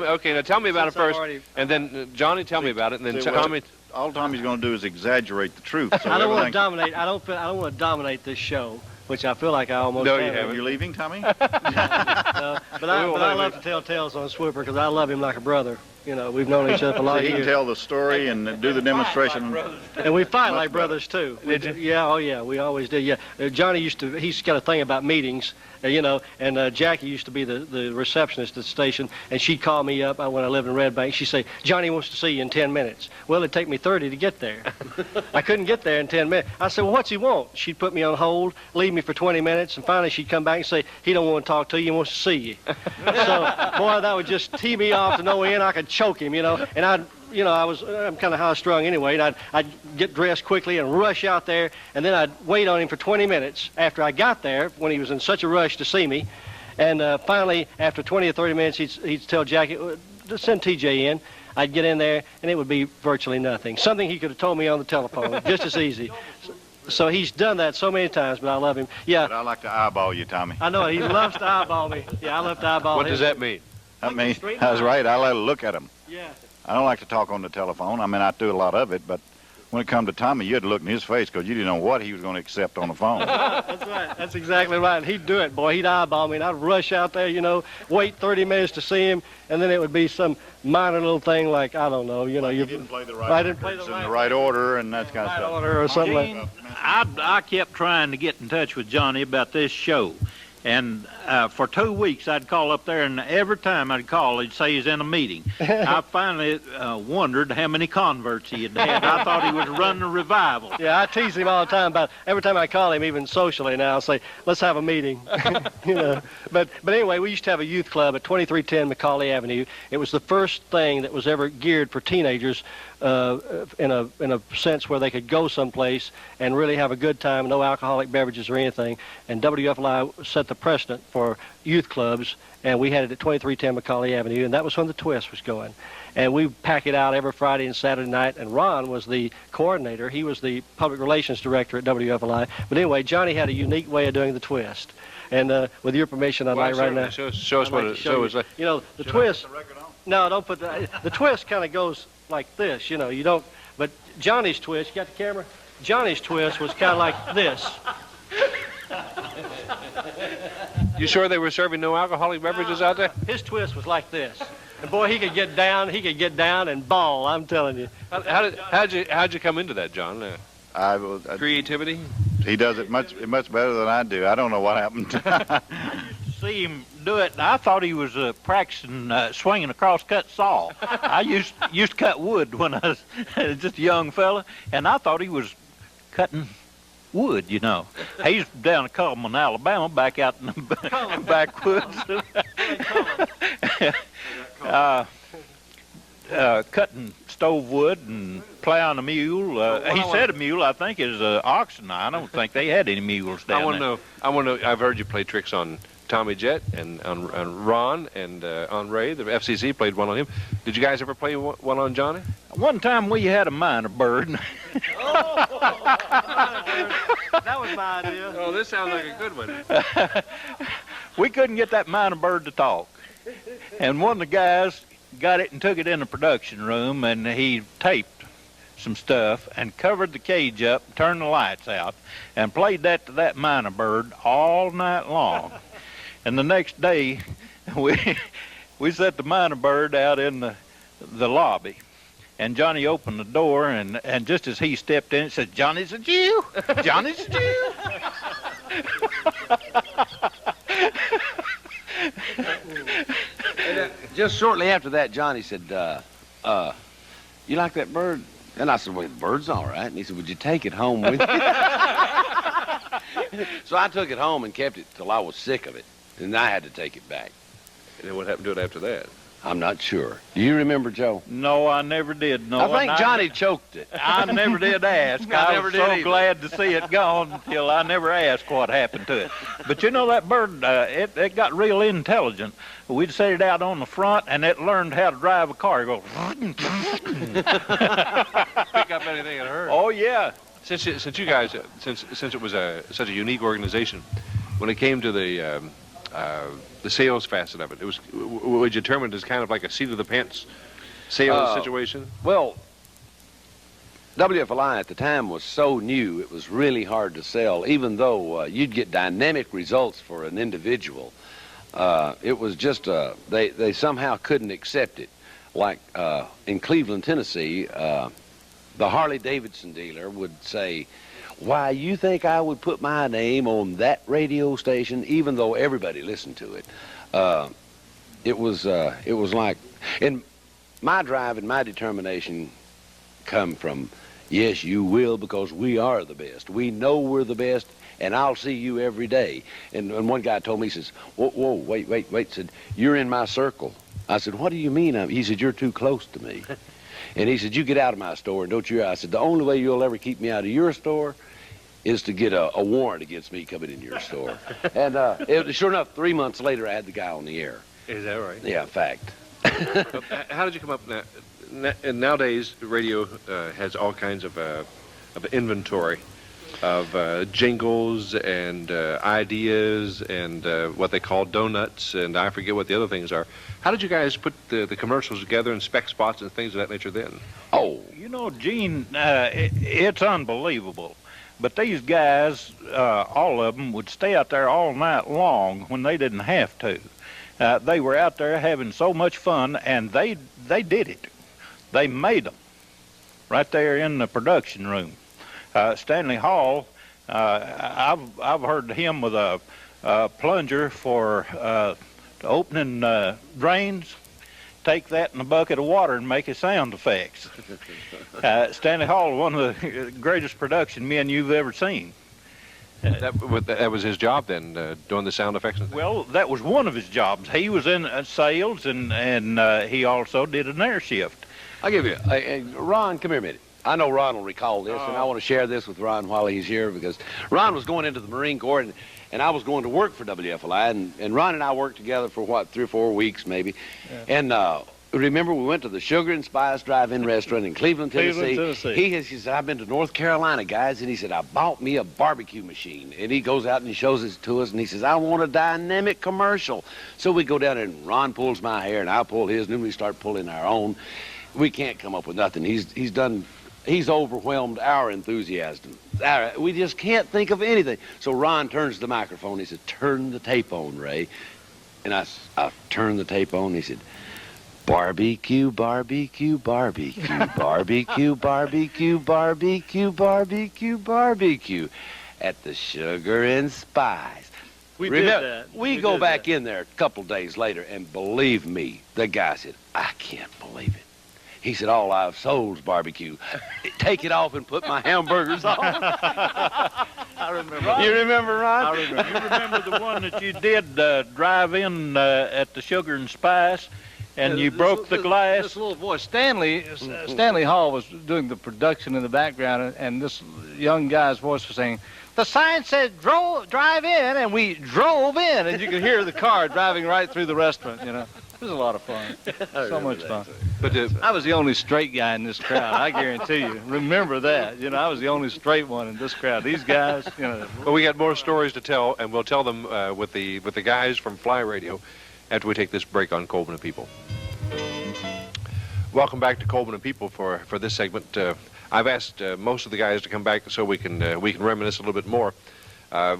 okay, now tell me about it first, and then Johnny, tell me about it, and then Tommy. All Tommy's going to do is exaggerate the truth. So I don't want to dominate. I don't want to dominate this show, which I feel like I almost. No, have. you haven't. Are you leaving, Tommy? But I love to tell tales on Swooper because I love him like a brother. You know, we've known each other for a lot So of he can years. tell the story and do the demonstration. And we fight like brothers, too. Yeah, oh, yeah, we always did, yeah. Johnny he's got a thing about meetings, you know, and Jackie used to be the receptionist at the station, and she'd call me up when I lived in Red Bank. She'd say, Johnny wants to see you in 10 minutes. Well, it'd take me 30 to get there. I couldn't get there in 10 minutes. I said, well, what's he want? She'd put me on hold, leave me for 20 minutes, and finally she'd come back and say, he don't want to talk to you, he wants to see you. So, boy, that would just tee me off to no end. I could choke him, you know, and I'm kind of high-strung anyway, and I'd get dressed quickly and rush out there, and then I'd wait on him for 20 minutes after I got there when he was in such a rush to see me. And finally, after 20 or 30 minutes, he'd tell Jackie, send TJ in. I'd get in there, and it would be virtually nothing. Something he could have told me on the telephone, just as easy. So he's done that so many times, but I love him. Yeah. But I like to eyeball you, Tommy. I know, he loves to eyeball me. Yeah, I love to eyeball him. What does that mean? I mean, I was right. I like to look at him. Yeah. I don't like to talk on the telephone. I mean, I do a lot of it, but when it come to Tommy, you had to look in his face because you didn't know what he was going to accept on the phone. That's right. That's exactly right. He'd do it, boy. He'd eyeball me, and I'd rush out there, you know, wait 30 minutes to see him, and then it would be some minor little thing like, I don't know, you know. You didn't play the right I didn't play the in right the right order and that kind of stuff. order or something like that. I kept trying to get in touch with Johnny about this show. And for 2 weeks, I'd call up there, and every time I'd call, he'd say he's in a meeting. I finally wondered how many converts he had had. I thought he was running a revival. Yeah, I tease him all the time about every time I call him, even socially now, I'll say, let's have a meeting. You know. But anyway, we used to have a youth club at 2310 Macaulay Avenue. It was the first thing that was ever geared for teenagers in a sense where they could go someplace and really have a good time, no alcoholic beverages or anything. And WFLI set the precedent for youth clubs, and we had it at 2310 Macaulay Avenue, and that was when the twist was going. And we pack it out every Friday and Saturday night, and Ron was the coordinator. He was the public relations director at WFLI. But anyway, Johnny had a unique way of doing the twist. And with your permission, I'd like right now. Show us what it was like. You know, the twist. No, don't put the twist kind of goes like this, you know, you don't, but Johnny's twist, you got the camera? Johnny's twist was kind of like this. You sure they were serving no alcoholic beverages out there? His twist was like this. And boy, he could get down and bawl, I'm telling you. How'd you come into that, John? Creativity? He does it much better than I do. I don't know what happened. See him do it, and I thought he was practicing swinging a cross-cut saw. I used to cut wood when I was just a young fella, and I thought he was cutting wood, you know. He's down in Coleman, Alabama, back out in the backwoods. Cutting stove wood and plowing a mule. He said a mule. I think is oxen. I don't think they had any mules down there. I want to know. I've heard you play tricks on Tommy Jett and on Ron and on Ray. The FCC played one on him. Did you guys ever play one on Johnny? One time we had a minor bird. That was my idea. Oh, this sounds like a good one. We couldn't get that minor bird to talk, and one of the guys got it and took it in the production room, and he taped some stuff and covered the cage up, turned the lights out, and played that to that minor bird all night long. And the next day, we set the minor bird out in the lobby, and Johnny opened the door, and just as he stepped in, it said, "Johnny's a Jew! Johnny's a Jew!" Just shortly after that, Johnny said, "You like that bird?" And I said, "Well, the bird's all right." And he said, "Would you take it home with you?" So I took it home and kept it till I was sick of it, and I had to take it back. And then what happened to it after that? I'm not sure. Do you remember, Joe? No, I never did. No, I think Johnny choked it. I never did ask. I was so glad to see it gone until I never asked what happened to it. But you know, that bird, it got real intelligent. We'd set it out on the front, and it learned how to drive a car. It goes. Pick up anything it heard. Oh yeah. Since you guys, since it was such a unique organization, when it came to the sales facet of it, was determined as kind of like a seat of the pants sales situation? Well, WFLI at the time was so new, it was really hard to sell, even though you'd get dynamic results for an individual. It was just, they somehow couldn't accept it. Like in Cleveland, Tennessee, the Harley-Davidson dealer would say, "Why, you think I would put my name on that radio station, even though everybody listened to it?" It was like, and my drive and my determination come from, yes, you will, because we are the best. We know we're the best, and I'll see you every day. And one guy told me, he says, whoa, wait, said, "You're in my circle." I said, "What do you mean?" He said, "You're too close to me." And he said, "You get out of my store, and don't you?" I said, "The only way you'll ever keep me out of your store is to get a warrant against me coming into your store." And sure enough, 3 months later, I had the guy on the air. Is that right? Yeah, fact. How did you come up? And nowadays, radio has all kinds of inventory of jingles and ideas and what they call donuts, and I forget what the other things are. How did you guys put the commercials together and spec spots and things of that nature then? Oh, you know, Gene, it's unbelievable. But these guys, all of them, would stay out there all night long when they didn't have to. They were out there having so much fun, and they did it. They made them right there in the production room. Stanley Hall, I've heard him with a plunger for opening drains. Take that in a bucket of water and make his sound effects. Stanley Hall, one of the greatest production men you've ever seen. That was his job then, doing the sound effects? Well, that was one of his jobs. He was in sales, and he also did an air shift. I'll give you, Ron, come here a minute. I know Ron will recall this, and I want to share this with Ron while he's here, because Ron was going into the Marine Corps, and I was going to work for WFLI, and Ron and I worked together for, 3 or 4 weeks maybe. Yeah. And remember, we went to the Sugar and Spice Drive-In restaurant in Cleveland, Tennessee. He said, "I've been to North Carolina, guys," and he said, "I bought me a barbecue machine." And he goes out and he shows it to us, and he says, "I want a dynamic commercial." So we go down there, and Ron pulls my hair, and I pull his, and then we start pulling our own. We can't come up with nothing. He's overwhelmed our enthusiasm. We just can't think of anything. So Ron turns the microphone. He said, "Turn the tape on, Ray." And I turned the tape on. He said, Barbecue, barbecue, barbecue, barbecue, barbecue, barbecue, barbecue, barbecue at the Sugar and Spice. We Remember, did that. We go back in there a couple days later, and believe me, the guy said, I can't believe it. He said, all I've sold's barbecue. Take it off and put my hamburgers on. I remember. You remember, Ron? I remember. You remember the one that you did drive in at the Sugar and Spice, and you broke the glass? This little voice, Stanley Hall was doing the production in the background, and this young guy's voice was saying, the sign said drive in, and we drove in, and you could hear the car driving right through the restaurant, you know. It was a lot of fun. So much fun. But I was the only straight guy in this crowd, I guarantee you. Remember that. You know, I was the only straight one in this crowd. These guys, you know. Well, we got more stories to tell, and we'll tell them with the guys from Fly Radio after we take this break on Coleman and People. Welcome back to Coleman and People for this segment. I've asked most of the guys to come back so we can reminisce a little bit more. Those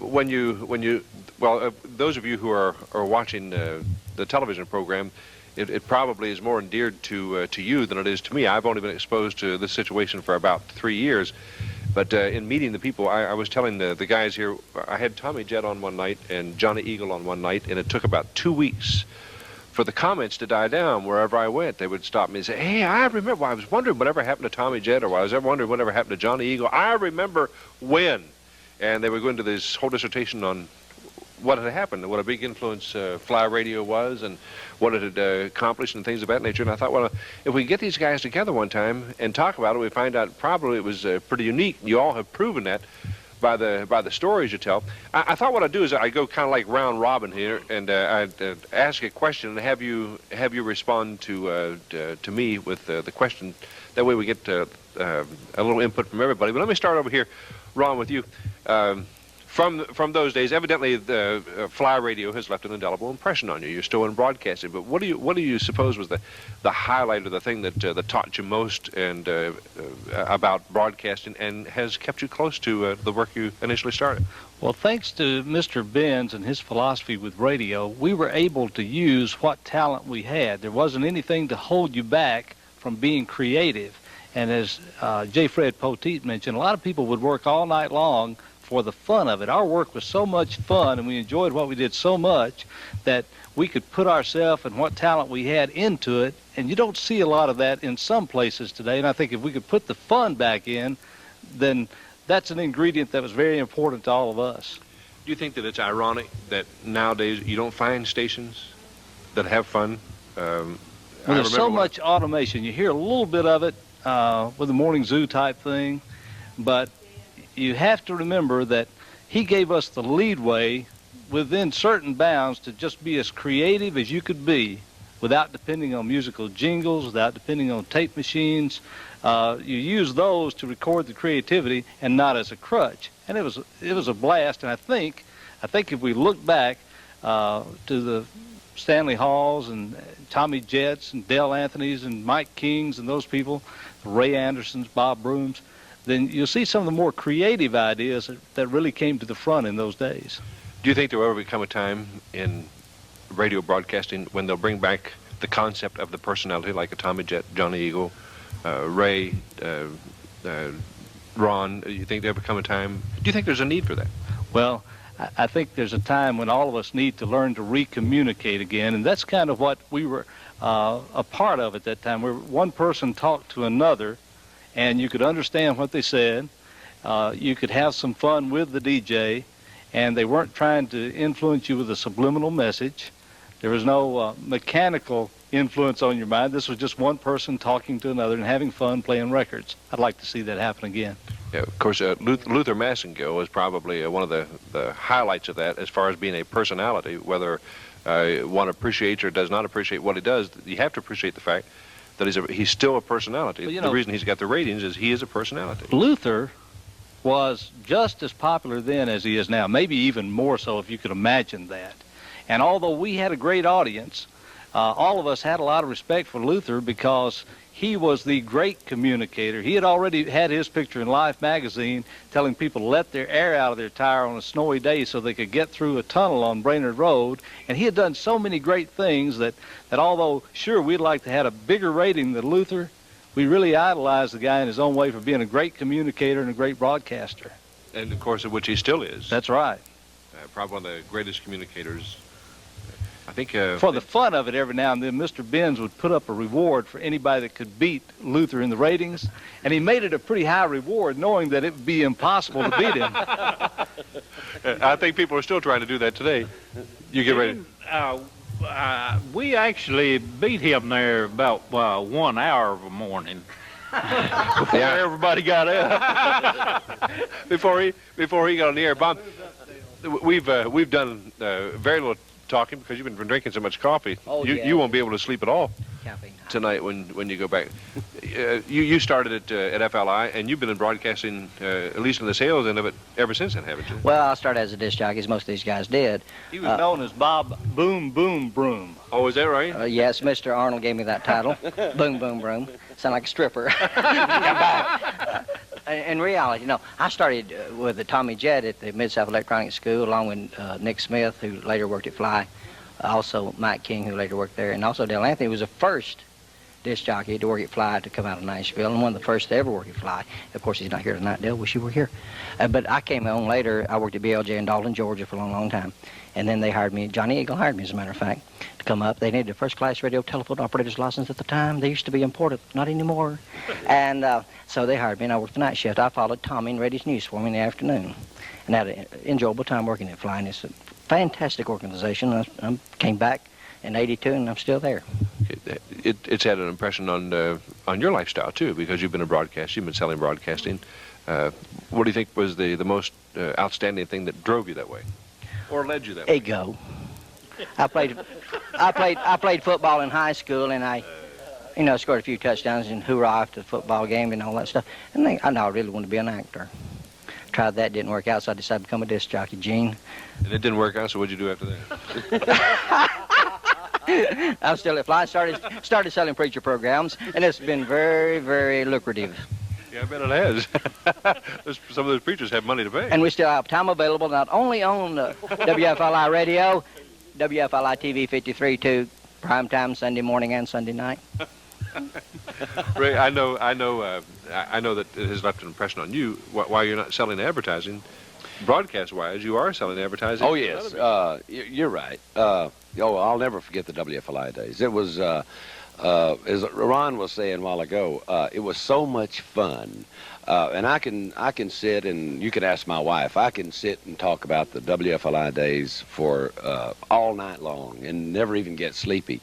of you who are watching the television program, it probably is more endeared to you than it is to me. I've only been exposed to this situation for about 3 years, but in meeting the people, I was telling the guys here, I had Tommy Jett on one night and Johnny Eagle on one night, and it took about 2 weeks for the comments to die down wherever I went. They would stop me and say, hey, I remember, I was wondering whatever happened to Tommy Jett, or I was wondering whatever happened to Johnny Eagle. I remember when. And they would go into this whole dissertation on what had happened, and what a big influence Fly Radio was, and what it had accomplished, and things of that nature. And I thought, well, if we get these guys together one time and talk about it, we find out probably it was pretty unique. You all have proven that by the stories you tell. I thought what I'd do is I'd go kind of like round robin here, and I'd ask a question and have you respond to me with the question. That way we get a little input from everybody. But let me start over here, Ron, with you. From those days, evidently the Fly Radio has left an indelible impression on you. You're still in broadcasting, but what do you suppose was the highlight or the thing that taught you most and about broadcasting and has kept you close to the work you initially started? Well, thanks to Mr. Benz and his philosophy with radio, we were able to use what talent we had. There wasn't anything to hold you back from being creative. And as J. Fred Poteet mentioned, a lot of people would work all night long for the fun of it. Our work was so much fun, and we enjoyed what we did so much that we could put ourselves and what talent we had into it, and you don't see a lot of that in some places today. And I think if we could put the fun back in, then that's an ingredient that was very important to all of us. Do you think that it's ironic that nowadays you don't find stations that have fun? Well, there's so much automation. You hear a little bit of it with the Morning Zoo type thing, but you have to remember that he gave us the leadway within certain bounds to just be as creative as you could be without depending on musical jingles, without depending on tape machines. You use those to record the creativity and not as a crutch. And it was a blast. And I think if we look back to the Stanley Halls and Tommy Jetts and Dale Anthonys and Mike Kings and those people, Ray Andersons, Bob Brooms, then you'll see some of the more creative ideas that really came to the front in those days. Do you think there will ever come a time in radio broadcasting when they'll bring back the concept of the personality, like a Tommy Jett, Johnny Eagle, Ray, Ron? Do you think there'll ever come a time? Do you think there's a need for that? Well, I think there's a time when all of us need to learn to re-communicate again, and that's kind of what we were a part of at that time, where one person talked to another, and you could understand what they said. You could have some fun with the DJ, and they weren't trying to influence you with a subliminal message. There was no mechanical influence on your mind. This was just one person talking to another and having fun playing records. I'd like to see that happen again. Yeah, of course, Luther Massengill is probably one of the highlights of that as far as being a personality. Whether one appreciates or does not appreciate what he does, you have to appreciate the fact that he's still a personality. Well, the reason he's got the ratings is he is a personality. Luther was just as popular then as he is now, maybe even more so if you could imagine that. And although we had a great audience, all of us had a lot of respect for Luther because he was the great communicator. He had already had his picture in Life magazine telling people to let their air out of their tire on a snowy day so they could get through a tunnel on Brainerd Road. And he had done so many great things that although, sure, we'd like to have a bigger rating than Luther, we really idolized the guy in his own way for being a great communicator and a great broadcaster. And, of course, of which he still is. That's right. Probably one of the greatest communicators. I think... for the fun of it, every now and then, Mr. Benz would put up a reward for anybody that could beat Luther in the ratings, and he made it a pretty high reward, knowing that it would be impossible to beat him. I think people are still trying to do that today. You get ready. We actually beat him there about 1 hour of a morning. Before everybody got up. before he got on the air. Bob, we've done very little talking because you've been drinking so much coffee. Oh, you won't be able to sleep at all tonight when you go back. You started at FLI, and you've been in broadcasting, at least in the sales end of it, ever since then, haven't you? Well, I started as a disc jockey, as most of these guys did. He was known as Bob Boom Boom Broom. Oh, is that right? Yes, Mr. Arnold gave me that title. Boom Boom Broom. Sound like a stripper. Come back. In reality, I started with Tommy Jett at the Mid-South Electronics School, along with Nick Smith, who later worked at Fly, also Mike King, who later worked there, and also Dale Anthony was the first disc jockey to work at Fly to come out of Nashville, and one of the first to ever work at Fly. Of course, he's not here tonight, Dale. Wish you were here. But I came on later. I worked at BLJ in Dalton, Georgia for a long, long time. And then they hired me, Johnny Eagle hired me, as a matter of fact, to come up. They needed a first-class radio telephone operator's license at the time. They used to be important, not anymore. And so they hired me, and I worked the night shift. I followed Tommy and read his news for me in the afternoon. And I had an enjoyable time working at Fly, and it's a fantastic organization. I came back in '82, and I'm still there. It's had an impression on your lifestyle, too, because you've been a broadcaster, you've been selling broadcasting. What do you think was the most outstanding thing that drove you that way? Or led you that way? Ego. I played football in high school, and I scored a few touchdowns and hoorah after the football game and all that stuff. And I really wanted to be an actor. Tried that, didn't work out, so I decided to become a disc jockey, Gene. And it didn't work out, so what'd you do after that? I'm still at Fly. Started selling preacher programs, and it's been very, very lucrative. Yeah, I bet it has. Some of those preachers have money to pay. And we still have time available not only on WFLI Radio, WFLI TV 53 primetime Sunday morning and Sunday night. Ray, I know that it has left an impression on you. While you're not selling advertising, broadcast-wise, you are selling advertising. Oh yes, you're right. I'll never forget the WFLI days. It was. As Ron was saying a while ago, it was so much fun. And I can sit, and you can ask my wife, I can sit and talk about the WFLI days for all night long and never even get sleepy.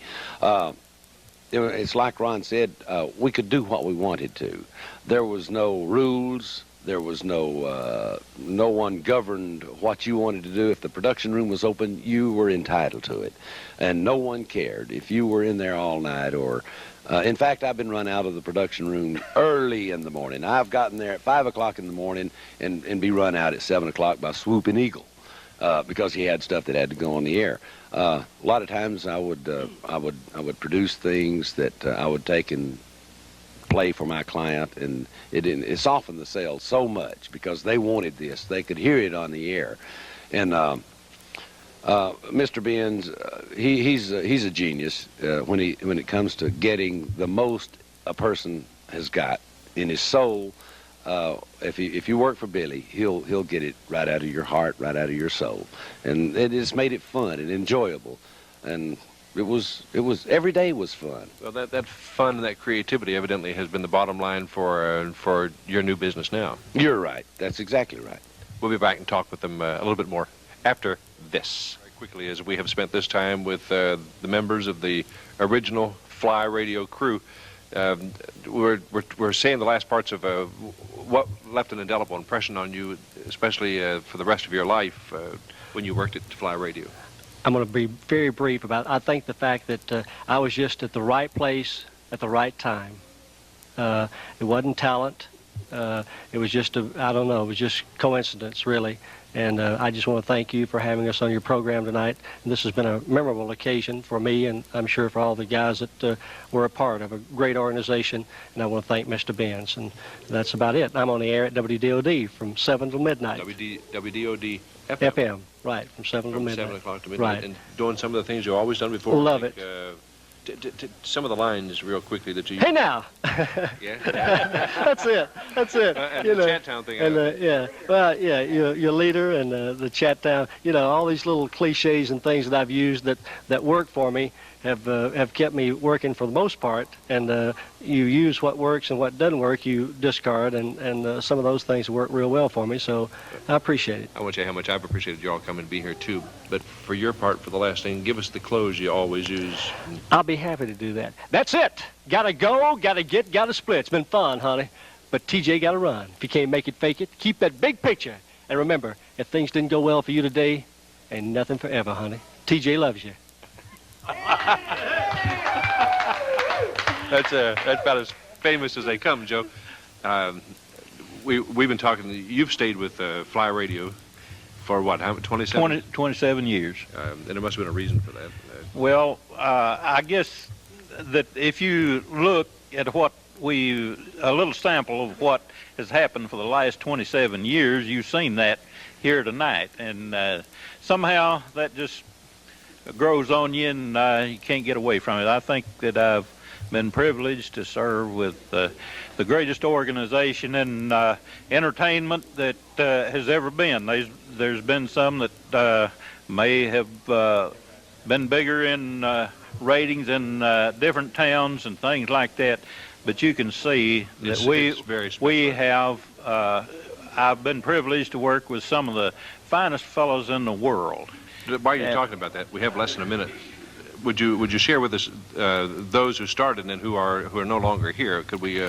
It's like Ron said, we could do what we wanted to. There was no rules. There was no one governed what you wanted to do. If the production room was open, you were entitled to it. And no one cared if you were in there all night or... in fact, I've been run out of the production room early in the morning. I've gotten there at 5 o'clock in the morning and be run out at 7 o'clock by Swooping Eagle because he had stuff that had to go on the air. A lot of times I would produce things that I would take and play for my client, and it softened the sales so much because they wanted this. They could hear it on the air. And Mr. Benz, he's a genius when it comes to getting the most a person has got in his soul. If you work for Billy, he'll get it right out of your heart, right out of your soul, and it has made it fun and enjoyable. And it was every day was fun. Well, that fun and that creativity evidently has been the bottom line for your new business now. You're right. That's exactly right. We'll be back and talk with them a little bit more after this. Very quickly, as we have spent this time with the members of the original Fly Radio crew, we're saying the last parts of what left an indelible impression on you, especially for the rest of your life when you worked at Fly Radio. I'm going to be very brief about it. I think the fact that I was just at the right place at the right time. It wasn't talent. It was just I don't know, it was just coincidence, really. And I just want to thank you for having us on your program tonight. And this has been a memorable occasion for me, and I'm sure for all the guys that were a part of a great organization. And I want to thank Mr. Benz. And that's about it. I'm on the air at WDOD from 7 till midnight. WDOD FM, right, from 7 till midnight. 7 o'clock to midnight. Right. And doing some of the things you've always done before. Love it. Some of the lines real quickly that you Hey now! Yeah? That's it. And the Chattown thing. And yeah, well, yeah, your leader and the Chattown, all these little cliches and things that I've used that work for me have kept me working for the most part. And you use what works and what doesn't work, you discard, and some of those things work real well for me. So I appreciate it. I want to tell you how much I've appreciated you all coming and be here too. But for your part, for the last thing, give us the close you always use. I'll be happy to do that. That's it. Gotta go, gotta split. It's been fun, honey. But TJ gotta run. If you can't make it, fake it. Keep that big picture. And remember, if things didn't go well for you today, ain't nothing forever, honey. TJ loves you. That's about as famous as they come, Joe. We've been talking. You've stayed with Fly Radio for what? How 27? 27 years. And there must have been a reason for that. Well, I guess that if you look at a little sample of what has happened for the last 27 years, you've seen that here tonight, and somehow that just grows on you, and you can't get away from it. I think that I've been privileged to serve with the greatest organization in entertainment that has ever been. There's been some that may have been bigger in ratings in different towns and things like that, but you can see that we have. I've been privileged to work with some of the finest fellows in the world. While you're talking about that, we have less than a minute. Would you share with us those who started and who are no longer here? Could we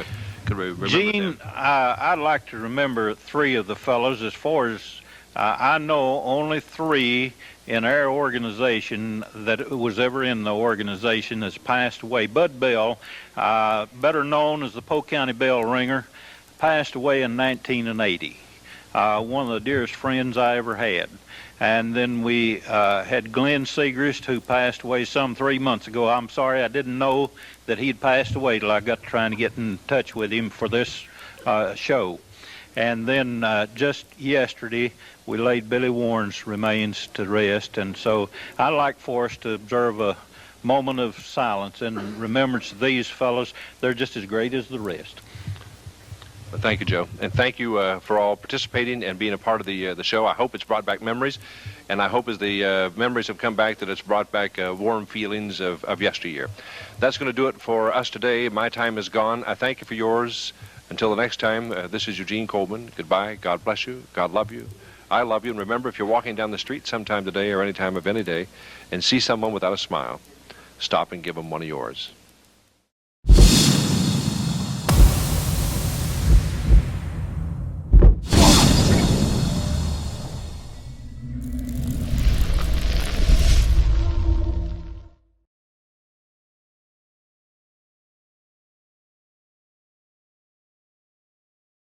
remember Gene, them? I'd like to remember 3 of the fellows. As far as I know, only 3 in our organization that was ever in the organization has passed away. Bud Bell, better known as the Polk County Bell Ringer, passed away in 1980. One of the dearest friends I ever had. And then we had Glenn Segrist, who passed away some 3 months ago. I'm sorry, I didn't know that he'd passed away till I got trying to get in touch with him for this show. And then just yesterday, we laid Billy Warren's remains to rest. And so I'd like for us to observe a moment of silence in remembrance of these fellows. They're just as great as the rest. Well, thank you, Joe, and thank you for all participating and being a part of the show. I hope it's brought back memories, and I hope as the memories have come back that it's brought back warm feelings of yesteryear. That's going to do it for us today. My time is gone. I thank you for yours. Until the next time, this is Eugene Coleman. Goodbye. God bless you. God love you. I love you. And remember, if you're walking down the street sometime today or any time of any day and see someone without a smile, stop and give them one of yours.